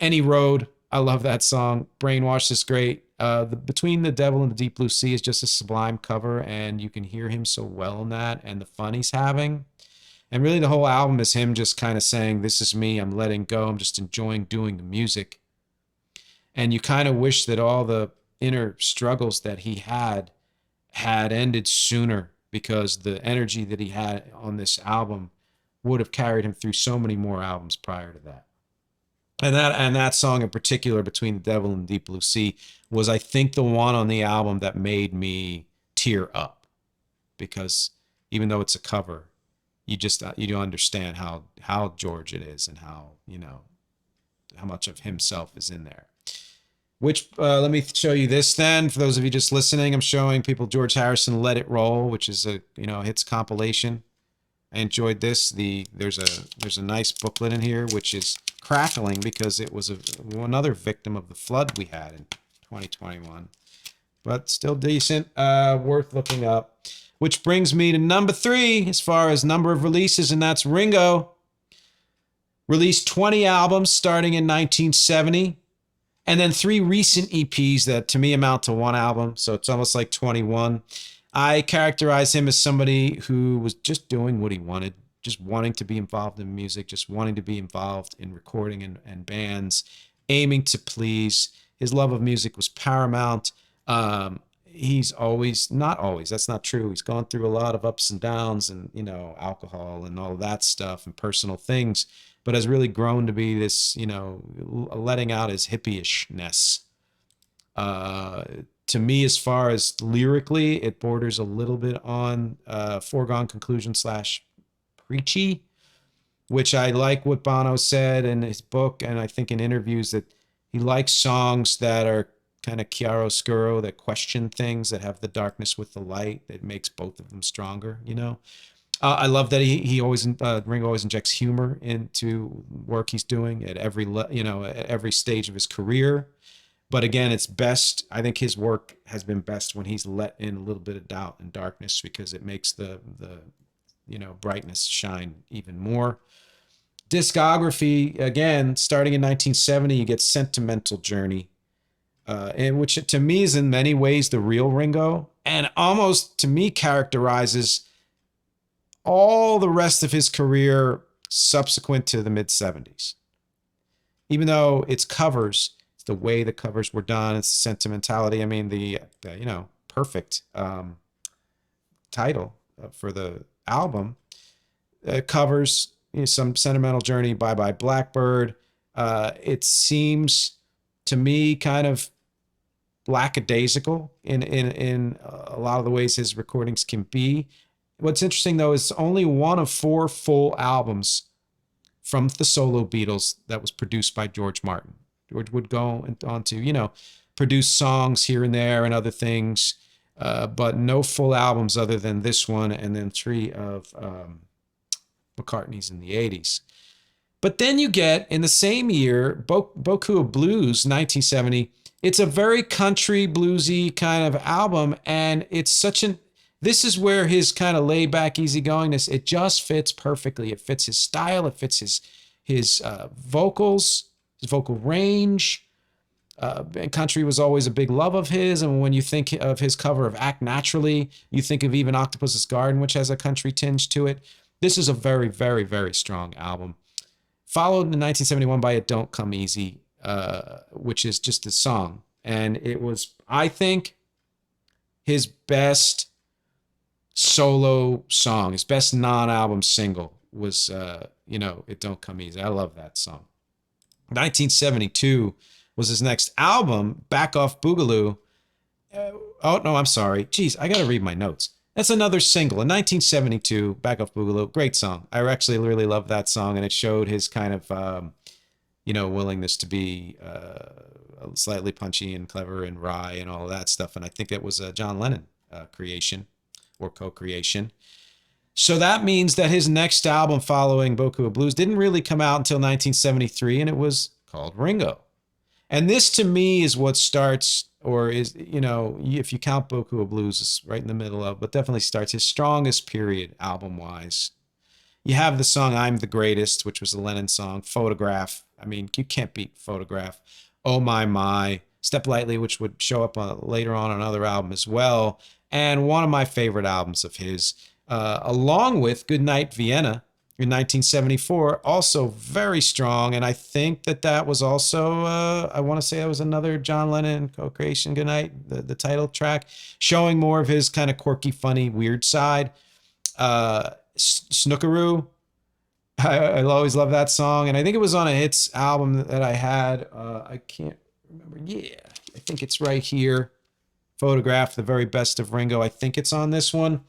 Speaker 2: Any Road, I love that song. Brainwashed is great. Between the Devil and the Deep Blue Sea is just a sublime cover, and you can hear him so well in that and the fun he's having. And really the whole album is him just kind of saying, this is me, I'm letting go, I'm just enjoying doing the music. And you kind of wish that all the inner struggles that he had ended sooner, because the energy that he had on this album would have carried him through so many more albums prior to that. And that song in particular, Between the Devil and the Deep Blue Sea, was, I think, the one on the album that made me tear up, because even though it's a cover, you don't understand how George it is and how much of himself is in there. Which, let me show you this then. For those of you just listening, I'm showing people George Harrison Let It Roll, which is a hits compilation. I enjoyed this. There's a nice booklet in here, which is crackling because it was another victim of the flood we had in 2021, but still decent, worth looking up. Which brings me to number 3 as far as number of releases, and that's Ringo. Released 20 albums starting in 1970, and then 3 recent EPs that to me amount to 1 album, so it's almost like 21. I characterize him as somebody who was just doing what he wanted, just wanting to be involved in music, just wanting to be involved in recording and bands, aiming to please. His love of music was paramount. He's not always, that's not true. He's gone through a lot of ups and downs and, alcohol and all that stuff and personal things, but has really grown to be this, letting out his hippie-ishness. To me, as far as lyrically, it borders a little bit on foregone conclusion / preachy, which I like what Bono said in his book, and I think in interviews, that he likes songs that are kind of chiaroscuro, that question things, that have the darkness with the light, that makes both of them stronger, I love that Ringo always injects humor into work he's doing at every stage of his career. But again, it's best, I think his work has been best when he's let in a little bit of doubt and darkness, because it makes the brightness shine even more. Discography, again, starting in 1970, you get Sentimental Journey, and which to me is in many ways the real Ringo, and almost to me characterizes all the rest of his career subsequent to the mid-70s. Even though it's covers, it's the way the covers were done, it's sentimentality. I mean, the perfect title for the album covers some Sentimental Journey, Bye Bye Blackbird, It seems to me kind of lackadaisical in a lot of the ways his recordings can be. What's interesting though is only one of 4 full albums from the solo Beatles that was produced by George Martin. George would go on to, produce songs here and there and other things, but no full albums other than this one and then 3 of McCartney's in the 80s. But then you get, in the same year, Beaucoup of Blues, 1970. It's a very country bluesy kind of album, and it's this is where his kind of laid back easygoingness, it just fits perfectly. It fits his style, it fits his vocals, his vocal range. And country was always a big love of his, and when you think of his cover of Act Naturally, you think of even Octopus's Garden, which has a country tinge to it. This is a very, very, very strong album. Followed in 1971 by It Don't Come Easy, which is just a song. And it was, I think, his best solo song, his best non-album single was, It Don't Come Easy. I love that song. 1972 was his next album, Back Off Boogaloo. Oh, no, I'm sorry. Geez, I got to read my notes. That's another single. In 1972, Back Off Boogaloo, great song. I actually really love that song, and it showed his kind of, willingness to be slightly punchy and clever and wry and all of that stuff. And I think it was a John Lennon creation or co-creation. So that means that his next album following Beaucoup of Blues didn't really come out until 1973, and it was called Ringo. And this to me is what starts, or is, if you count Beaucoup of Blues, it's right in the middle of, but definitely starts his strongest period album-wise. You have the song I'm the Greatest, which was a Lennon song. Photograph. I mean, you can't beat Photograph. Oh My. Step Lightly, which would show up later on another album as well. And one of my favorite albums of his, along with Goodnight Vienna in 1974, also very strong. And I think that was also, I want to say that was another John Lennon co-creation, Goodnight, the title track, showing more of his kind of quirky, funny, weird side. Snookeroo. I always love that song. And I think it was on a hits album that I had. I can't remember. Yeah, I think it's right here. Photograph, the very best of Ringo. I think it's on this one.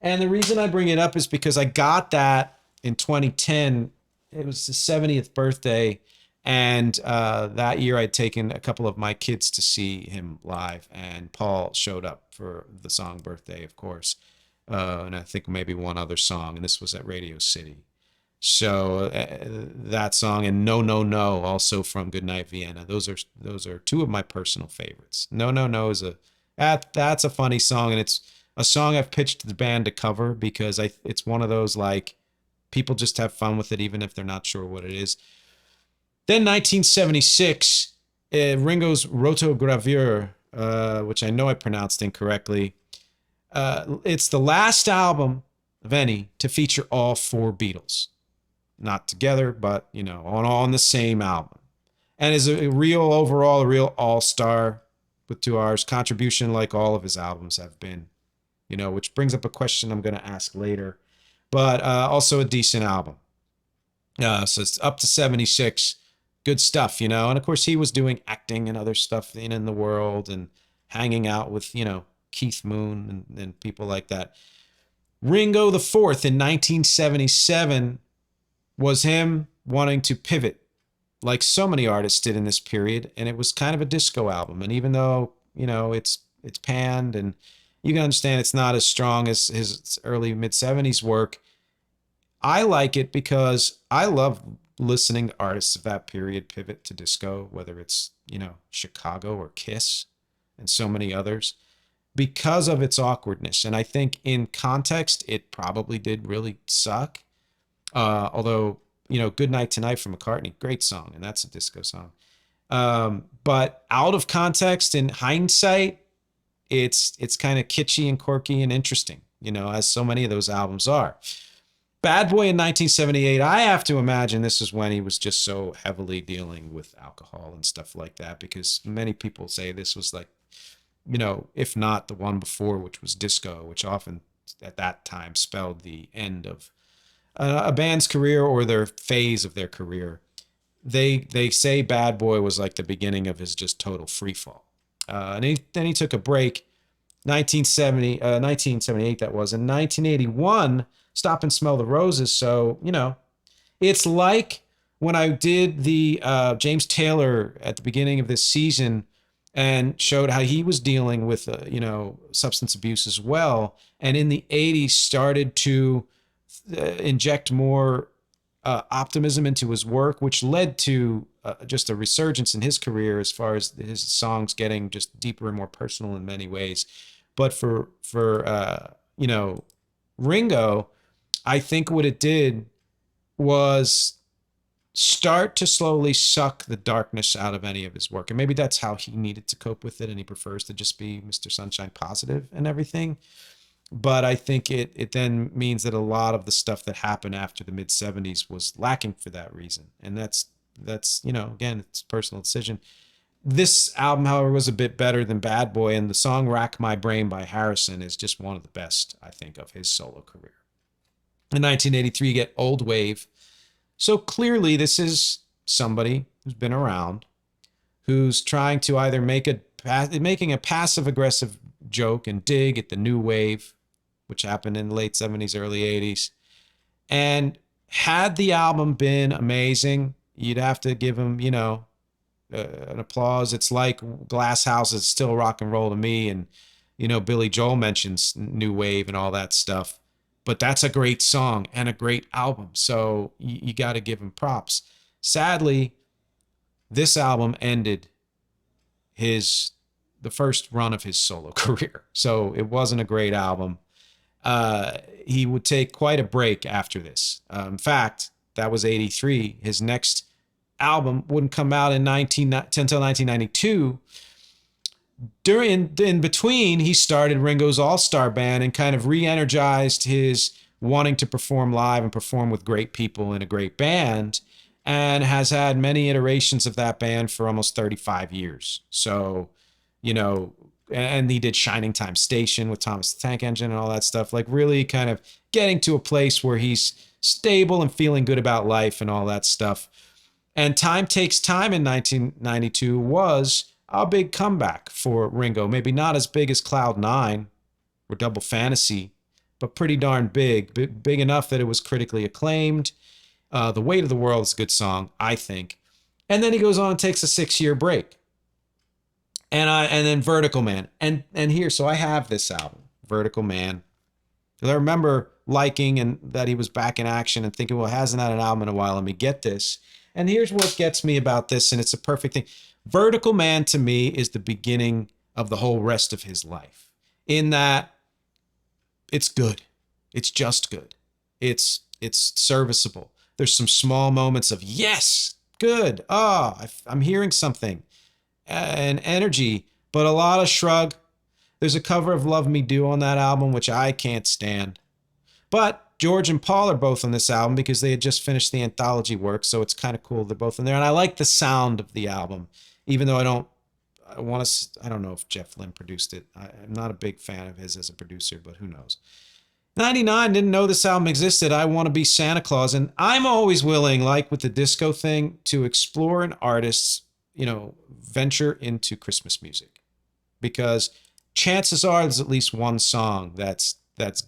Speaker 2: And the reason I bring it up is because I got that in 2010. It was his 70th birthday. And that year I'd taken a couple of my kids to see him live. And Paul showed up for the song Birthday, of course. And I think maybe one other song. And this was at Radio City. So that song and No No No, also from Goodnight Vienna. Those are 2 of my personal favorites. No No No is that's a funny song, and it's a song I've pitched the band to cover because it's one of those like people just have fun with it even if they're not sure what it is. Then 1976, Ringo's Rotogravure, which I know I pronounced incorrectly. It's the last album of any to feature all 4 Beatles. Not together, but, on the same album. And is a real all-star with 2 R's contribution like all of his albums have been, which brings up a question I'm going to ask later. But also a decent album. So it's up to 76. Good stuff, And of course, he was doing acting and other stuff in the world and hanging out with, Keith Moon and people like that. Ringo the Fourth in 1977 was him wanting to pivot like so many artists did in this period. And it was kind of a disco album. And even though, it's panned and you can understand it's not as strong as his early mid-70s work, I like it because I love listening to artists of that period pivot to disco, whether it's, Chicago or Kiss and so many others, because of its awkwardness. And I think in context, it probably did really suck. Although, Good Night Tonight from McCartney, great song, and that's a disco song. But out of context, in hindsight, it's kind of kitschy and quirky and interesting, as so many of those albums are. Bad Boy in 1978, I have to imagine this is when he was just so heavily dealing with alcohol and stuff like that, because many people say this was like, if not the one before, which was disco, which often at that time spelled the end of a band's career or their phase of their career. they say Bad Boy was like the beginning of his just total free fall. Then he took a break, 1978 that was. In 1981, Stop and Smell the Roses. So, it's like when I did the James Taylor at the beginning of this season and showed how he was dealing with, substance abuse as well. And in the 80s started to inject more optimism into his work, which led to just a resurgence in his career as far as his songs getting just deeper and more personal in many ways. But for Ringo, I think what it did was start to slowly suck the darkness out of any of his work. And maybe that's how he needed to cope with it. And he prefers to just be Mr. Sunshine positive and everything. But I think it then means that a lot of the stuff that happened after the mid 70s was lacking for that reason. And that's, again, it's a personal decision. This album, however, was a bit better than Bad Boy. And the song Rack My Brain by Harrison is just one of the best, I think, of his solo career. In 1983, you get Old Wave. So clearly this is somebody who's been around, who's trying to either making a passive aggressive joke and dig at the new wave, which happened in the late 70s, early 80s. And had the album been amazing, you'd have to give him, an applause. It's like Glass House is still rock and roll to me. And, Billy Joel mentions new wave and all that stuff. But that's a great song and a great album. So you got to give him props. Sadly, this album ended the first run of his solo career. So it wasn't a great album. He would take quite a break after this. In fact, that was 83. His next album wouldn't come out until 1992. In between, he started Ringo's All-Star Band and kind of re-energized his wanting to perform live and perform with great people in a great band, and has had many iterations of that band for almost 35 years. So, and he did Shining Time Station with Thomas the Tank Engine and all that stuff, like really kind of getting to a place where he's stable and feeling good about life and all that stuff. And Time Takes Time in 1992 was a big comeback for Ringo. Maybe not as big as Cloud 9 or Double Fantasy, but pretty darn big enough that it was critically acclaimed. The Weight of the World is a good song, I think. And then he goes on and takes a 6-year break. And then Vertical Man. And here, so I have this album, Vertical Man. Because I remember liking and that he was back in action and thinking, well, hasn't had an album in a while, let me get this. And here's what gets me about this, and it's a perfect thing. Vertical Man to me is the beginning of the whole rest of his life, in that it's good. It's just good. It's serviceable. There's some small moments of, yes, good. Oh, I'm hearing something and energy, but a lot of shrug. There's a cover of Love Me Do on that album, which I can't stand. But George and Paul are both on this album because they had just finished the anthology work. So it's kind of cool they're both in there. And I like the sound of the album, even though I don't know if Jeff Lynne produced it. I'm not a big fan of his as a producer, but who knows. 99, didn't know this album existed. I Want to Be Santa Claus. And I'm always willing, like with the disco thing, to explore an artist's, venture into Christmas music. Because chances are there's at least one song that's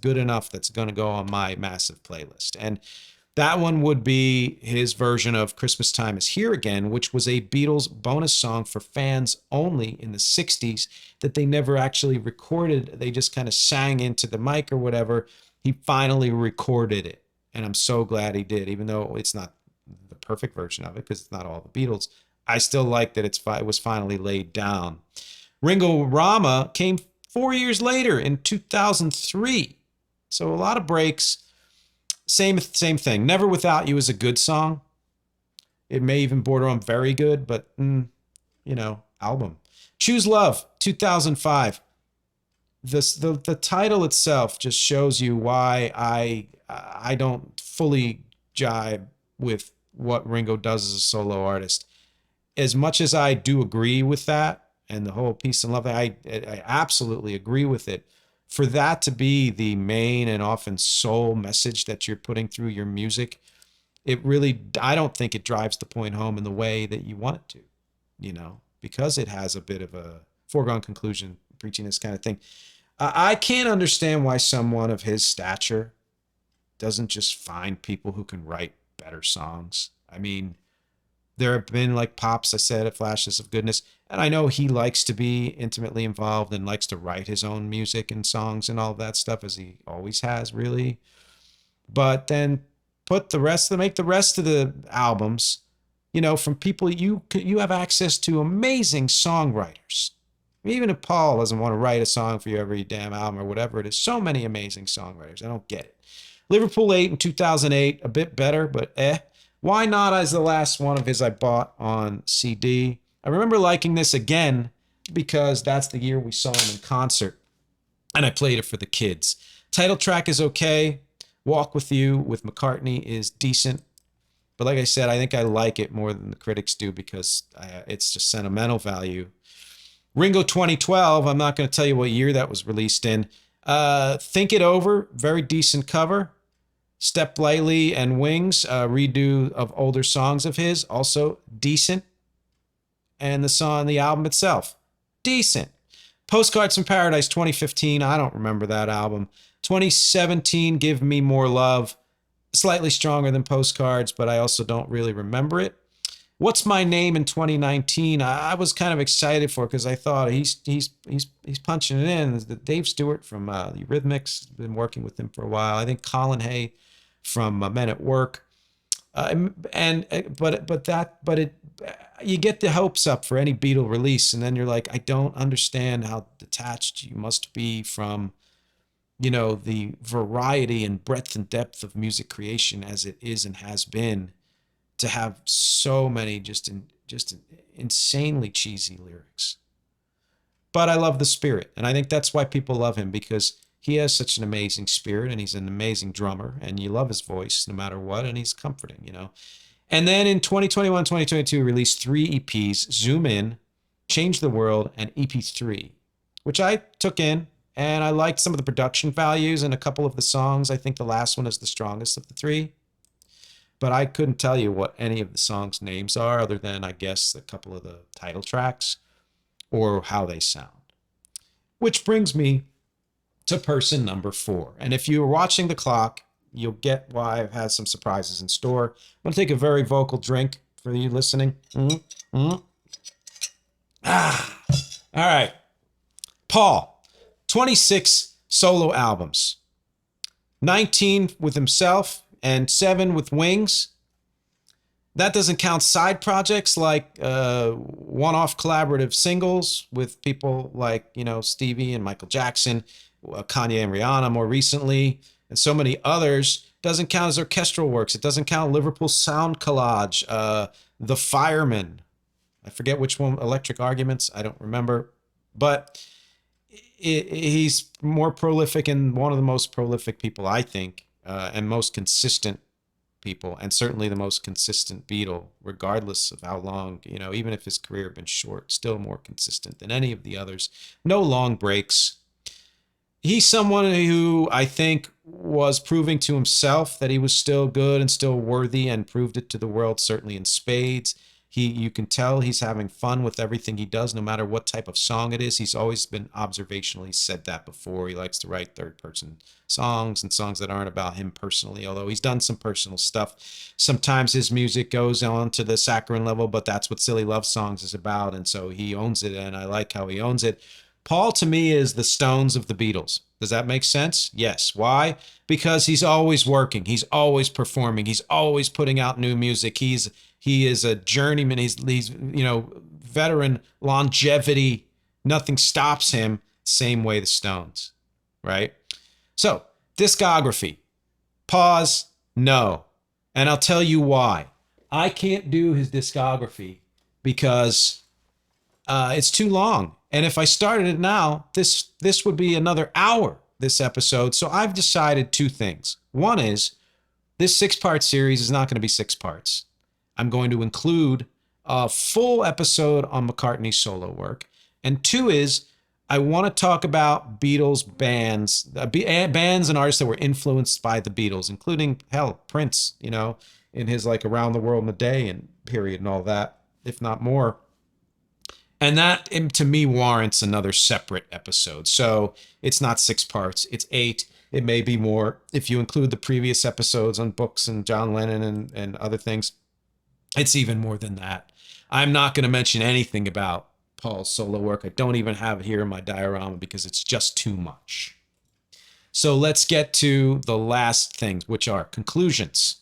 Speaker 2: good enough that's going to go on my massive playlist. And that one would be his version of Christmas Time Is Here Again, which was a Beatles bonus song for fans only in the 60s that they never actually recorded. They just kind of sang into the mic or whatever. He finally recorded it. And I'm so glad he did, even though it's not the perfect version of it because it's not all the Beatles. I still like that it was finally laid down. Ringo Rama came 4 years later in 2003. So a lot of breaks. Same thing. Never Without You is a good song. It may even border on very good, but, album. Choose Love, 2005. The title itself just shows you why I don't fully jibe with what Ringo does as a solo artist. As much as I do agree with that, and the whole peace and love, I absolutely agree with it. For that to be the main and often sole message that you're putting through your music, it really, I don't think it drives the point home in the way that you want it to, because it has a bit of a foregone conclusion, preaching this kind of thing. I can't understand why someone of his stature doesn't just find people who can write better songs. I mean, there have been, like Pops, I said, flashes of goodness. And I know he likes to be intimately involved and likes to write his own music and songs and all of that stuff, as he always has, really. But then make the rest of the albums, from people you have access to, amazing songwriters. Even if Paul doesn't want to write a song for you every damn album or whatever it is, so many amazing songwriters. I don't get it. Liverpool 8 in 2008, a bit better, but Why Not as the last one of his I bought on CD. I remember liking this again because that's the year we saw him in concert, and I played it for the kids. Title track is okay. Walk With You with McCartney is decent. But like I said, I think I like it more than the critics do because it's just sentimental value. Ringo 2012, I'm not going to tell you what year that was released in. Think It Over, very decent cover. Step Lightly and Wings, redo of older songs of his, also decent. And the album itself, decent. Postcards from Paradise 2015, I don't remember that album. 2017, Give Me More Love, slightly stronger than Postcards, but I also don't really remember it. What's My Name in 2019, I was kind of excited for because I thought he's punching it in. Dave Stewart from the Eurythmics, been working with him for a while. I think Colin Hay from Men at Work, you get the hopes up for any Beatle release, and then you're like, I don't understand how detached you must be from, the variety and breadth and depth of music creation as it is and has been, to have so many just insanely cheesy lyrics. But I love the spirit, and I think that's why people love him, because he has such an amazing spirit, and he's an amazing drummer, and you love his voice no matter what, and he's comforting, And then in 2021, 2022, released 3 EPs, Zoom In, Change the World, and EP3, which I took in, and I liked some of the production values and a couple of the songs. I think the last one is the strongest of the 3. But I couldn't tell you what any of the songs' names are, other than, I guess, a couple of the title tracks or how they sound. Which brings me to person number 4. And if you're watching the clock, you'll get why I've had some surprises in store. I'm going to take a very vocal drink for you listening. All right. Paul, 26 solo albums, 19 with himself and 7 with Wings. That doesn't count side projects like one-off collaborative singles with people like, Stevie and Michael Jackson, Kanye and Rihanna more recently, and so many others. Doesn't count as orchestral works. It doesn't count Liverpool Sound Collage, The Fireman. I forget which one, Electric Arguments. I don't remember. But he's more prolific and one of the most prolific people, I think, and most consistent people, and certainly the most consistent Beatle, regardless of how long, even if his career had been short, still more consistent than any of the others. No long breaks. He's someone who I think was proving to himself that he was still good and still worthy, and proved it to the world, certainly in spades. You can tell he's having fun with everything he does, no matter what type of song it is. He's always been observational. He's said that before. He likes to write third-person songs and songs that aren't about him personally, although he's done some personal stuff. Sometimes his music goes on to the saccharine level, but that's what Silly Love Songs is about, and so he owns it, and I like how he owns it. Paul, to me, is the Stones of the Beatles. Does that make sense? Yes. Why? Because he's always working. He's always performing. He's always putting out new music. He is a journeyman. He's veteran longevity. Nothing stops him. Same way the Stones, right? So, discography. Pause. No. And I'll tell you why. I can't do his discography because it's too long. And if I started it now, this would be another hour, this episode. So I've decided 2 things. One is, this 6-part series is not going to be 6 parts. I'm going to include a full episode on McCartney's solo work. And 2 is, I want to talk about Beatles bands and artists that were influenced by the Beatles, including, hell, Prince, in his like Around the World in a Day and period and all that, if not more. And that, to me, warrants another separate episode. So it's not 6 parts, it's 8. It may be more if you include the previous episodes on books and John Lennon and other things. It's even more than that. I'm not going to mention anything about Paul's solo work. I don't even have it here in my diorama because it's just too much. So let's get to the last things, which are conclusions.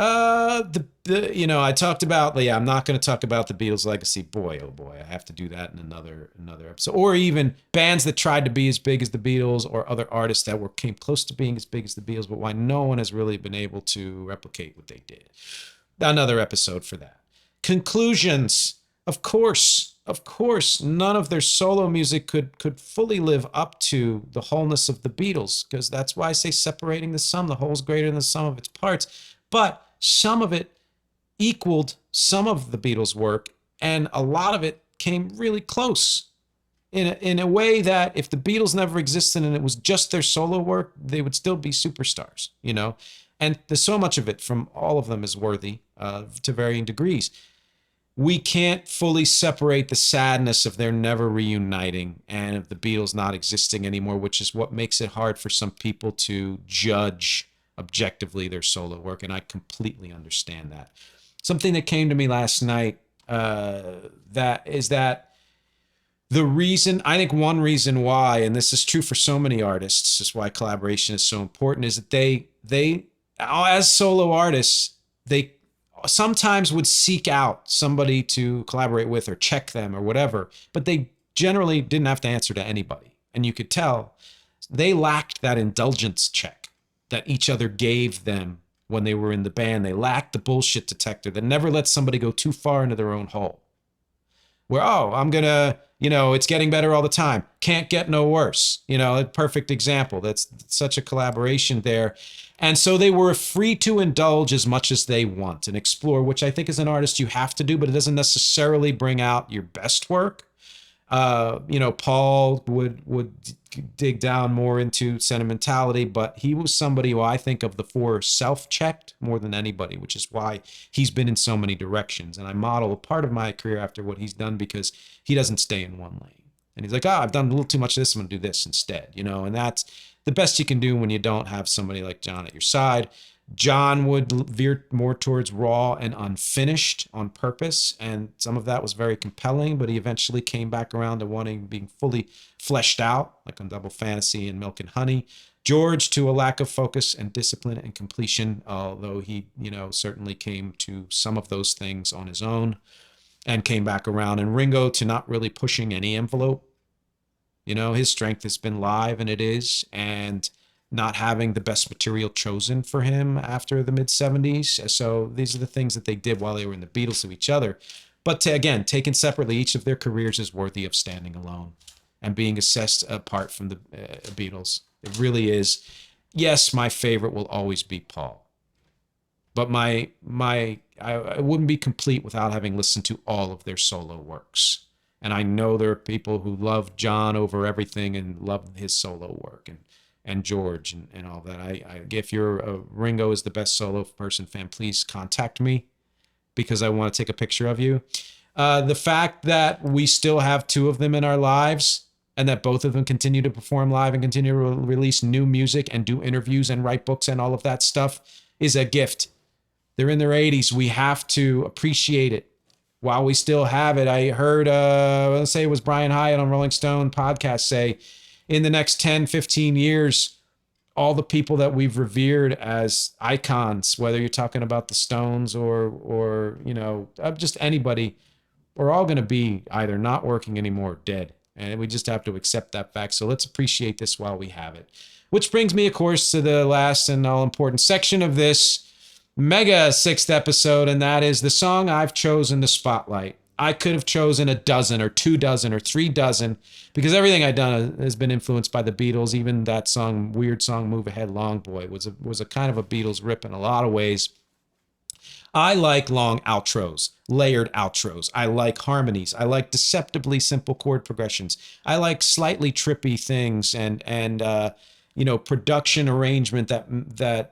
Speaker 2: I talked about, I'm not going to talk about the Beatles' legacy. Boy, oh boy, I have to do that in another episode. Or even bands that tried to be as big as the Beatles, or other artists that came close to being as big as the Beatles, but why no one has really been able to replicate what they did. Another episode for that. Conclusions. Of course, none of their solo music could fully live up to the wholeness of the Beatles, because that's why I say separating the sum. The whole's greater than the sum of its parts. But some of it equaled some of the Beatles' work, and a lot of it came really close in a way that if the Beatles never existed and it was just their solo work, they would still be superstars, And there's so much of it from all of them is worthy to varying degrees. We can't fully separate the sadness of their never reuniting and of the Beatles not existing anymore, which is what makes it hard for some people to judge objectively their solo work, and I completely understand that. Something that came to me last night that the reason, I think one reason why, and this is true for so many artists, is why collaboration is so important, is that they as solo artists, they sometimes would seek out somebody to collaborate with or check them or whatever, but they generally didn't have to answer to anybody. And you could tell they lacked that indulgence check that each other gave them when they were in the band. They lacked the bullshit detector that never let somebody go too far into their own hole. Where, I'm going to, it's getting better all the time. Can't get no worse. A perfect example. That's such a collaboration there. And so they were free to indulge as much as they want and explore, which I think as an artist you have to do, but it doesn't necessarily bring out your best work. Paul would dig down more into sentimentality, but he was somebody who I think of the 4 self-checked more than anybody, which is why he's been in so many directions. And I model a part of my career after what he's done because he doesn't stay in one lane. And he's like, I've done a little too much of this, I'm going to do this instead, and that's the best you can do when you don't have somebody like John at your side. John would veer more towards raw and unfinished on purpose, and some of that was very compelling, but he eventually came back around to being fully fleshed out, like on Double Fantasy and Milk and Honey. George to a lack of focus and discipline and completion, although he, certainly came to some of those things on his own and came back around. And Ringo to not really pushing any envelope. His strength has been live, and it is, and not having the best material chosen for him after the mid-70s. So these are the things that they did while they were in the Beatles to each other. But again, taken separately, each of their careers is worthy of standing alone and being assessed apart from the Beatles. It really is. Yes, my favorite will always be Paul. But I wouldn't be complete without having listened to all of their solo works. And I know there are people who love John over everything and love his solo work and George and all that. If you're Ringo is the best solo person fan, please contact me because I want to take a picture of you. The fact that we still have 2 of them in our lives and that both of them continue to perform live and continue to release new music and do interviews and write books and all of that stuff is a gift. They're in their 80s. We have to appreciate it while we still have it. I heard, let's say it was Brian Hyatt on Rolling Stone podcast say, in the next 10, 15 years, all the people that we've revered as icons, whether you're talking about the Stones or just anybody, we're all going to be either not working anymore or dead. And we just have to accept that fact. So let's appreciate this while we have it. Which brings me, of course, to the last and all-important section of this mega 6th episode, and that is the song I've chosen to spotlight. I could have chosen a dozen or 2 dozen or 3 dozen because everything I've done has been influenced by the Beatles. Even that song, weird song, Move Ahead Long Boy, was a kind of a Beatles rip in a lot of ways. I like long outros, layered outros. I like harmonies. I like deceptively simple chord progressions. I like slightly trippy things and production arrangement that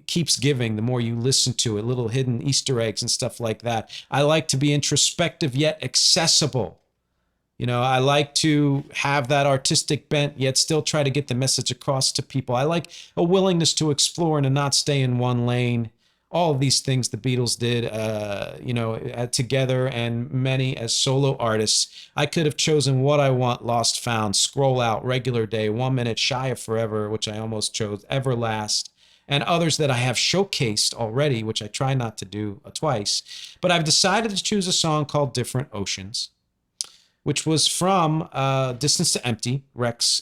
Speaker 2: keeps giving the more you listen to it, little hidden Easter eggs and stuff like that. I like to be introspective yet accessible. I like to have that artistic bent yet still try to get the message across to people. I like a willingness to explore and to not stay in one lane. All of these things the Beatles did, together, and many as solo artists. I could have chosen What I Want, Lost Found, Scroll Out, Regular Day, 1 Minute, Shy of Forever, which I almost chose, Everlast, and others that I have showcased already, which I try not to do twice. But I've decided to choose a song called Different Oceans, which was from Distance to Empty, REC's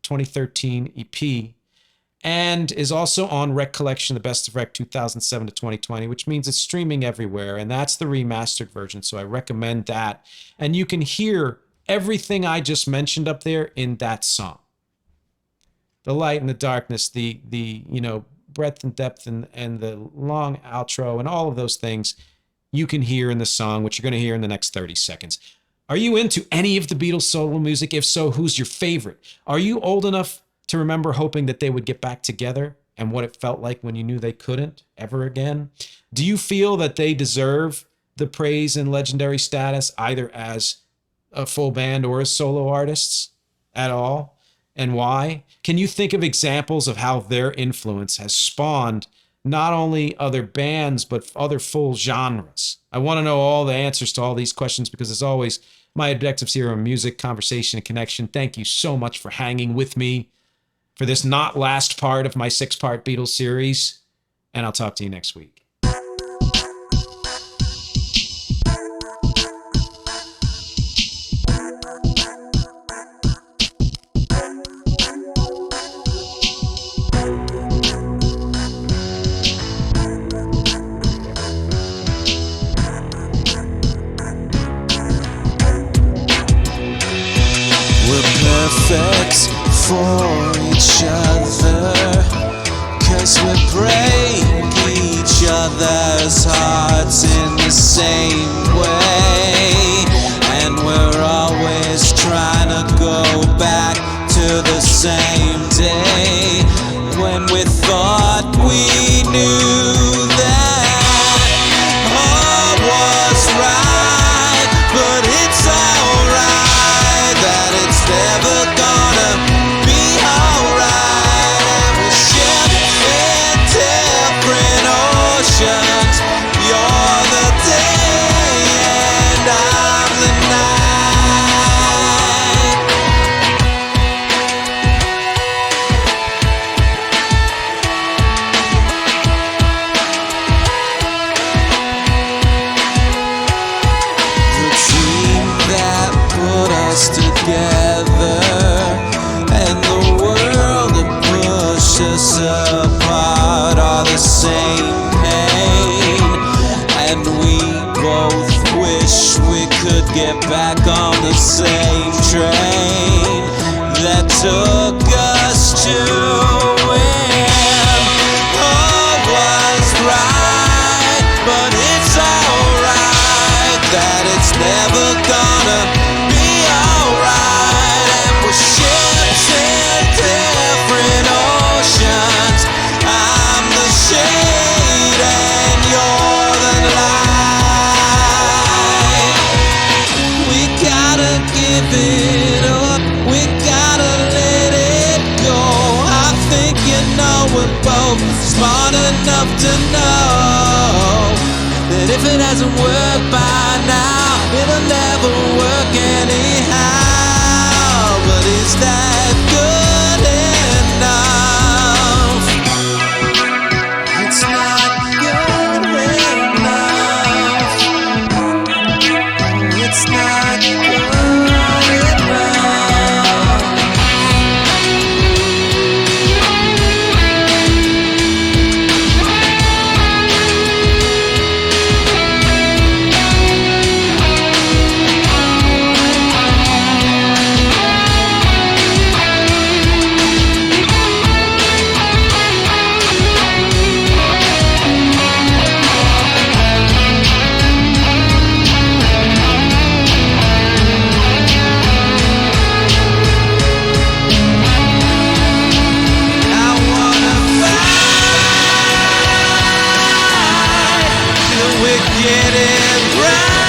Speaker 2: 2013 EP, and is also on RECcollection, the Best of REC 2007 to 2020, which means it's streaming everywhere, and that's the remastered version, so I recommend that. And you can hear everything I just mentioned up there in that song. The light and the darkness, the breadth and depth, and the long outro, and all of those things you can hear in the song, which you're going to hear in the next 30 seconds. Are you into any of the Beatles solo music? If so, who's your favorite? Are you old enough to remember hoping that they would get back together and what it felt like when you knew they couldn't ever again? Do you feel that they deserve the praise and legendary status either as a full band or as solo artists at all? And why? Can you think of examples of how their influence has spawned not only other bands, but other full genres? I want to know all the answers to all these questions because, as always, my objectives here are music, conversation, and connection. Thank you so much for hanging with me for this not last part of my 6-part Beatles series, and I'll talk to you next week.
Speaker 3: Perfect for each other, 'cause we break each other's hearts in the same way, and we're always trying to go back to the same day when we thought we knew that all was right, but it's alright that it's never gonna be alright, and we ship in different oceans. You're the day and I'm the night. The dream that put us together and the world that pushed us apart are the same pain, and we both wish we could get back on the same train that took us to win. All was right, but it's alright that it's never gonna be alright, and we're ships in different oceans. I'm the shade and you're the light. We gotta give it up, we gotta let it go. I think we're both smart enough to know that if it hasn't worked by now, it'll never work anyhow. But is that good enough? It's not good enough. It's not good enough. get it right.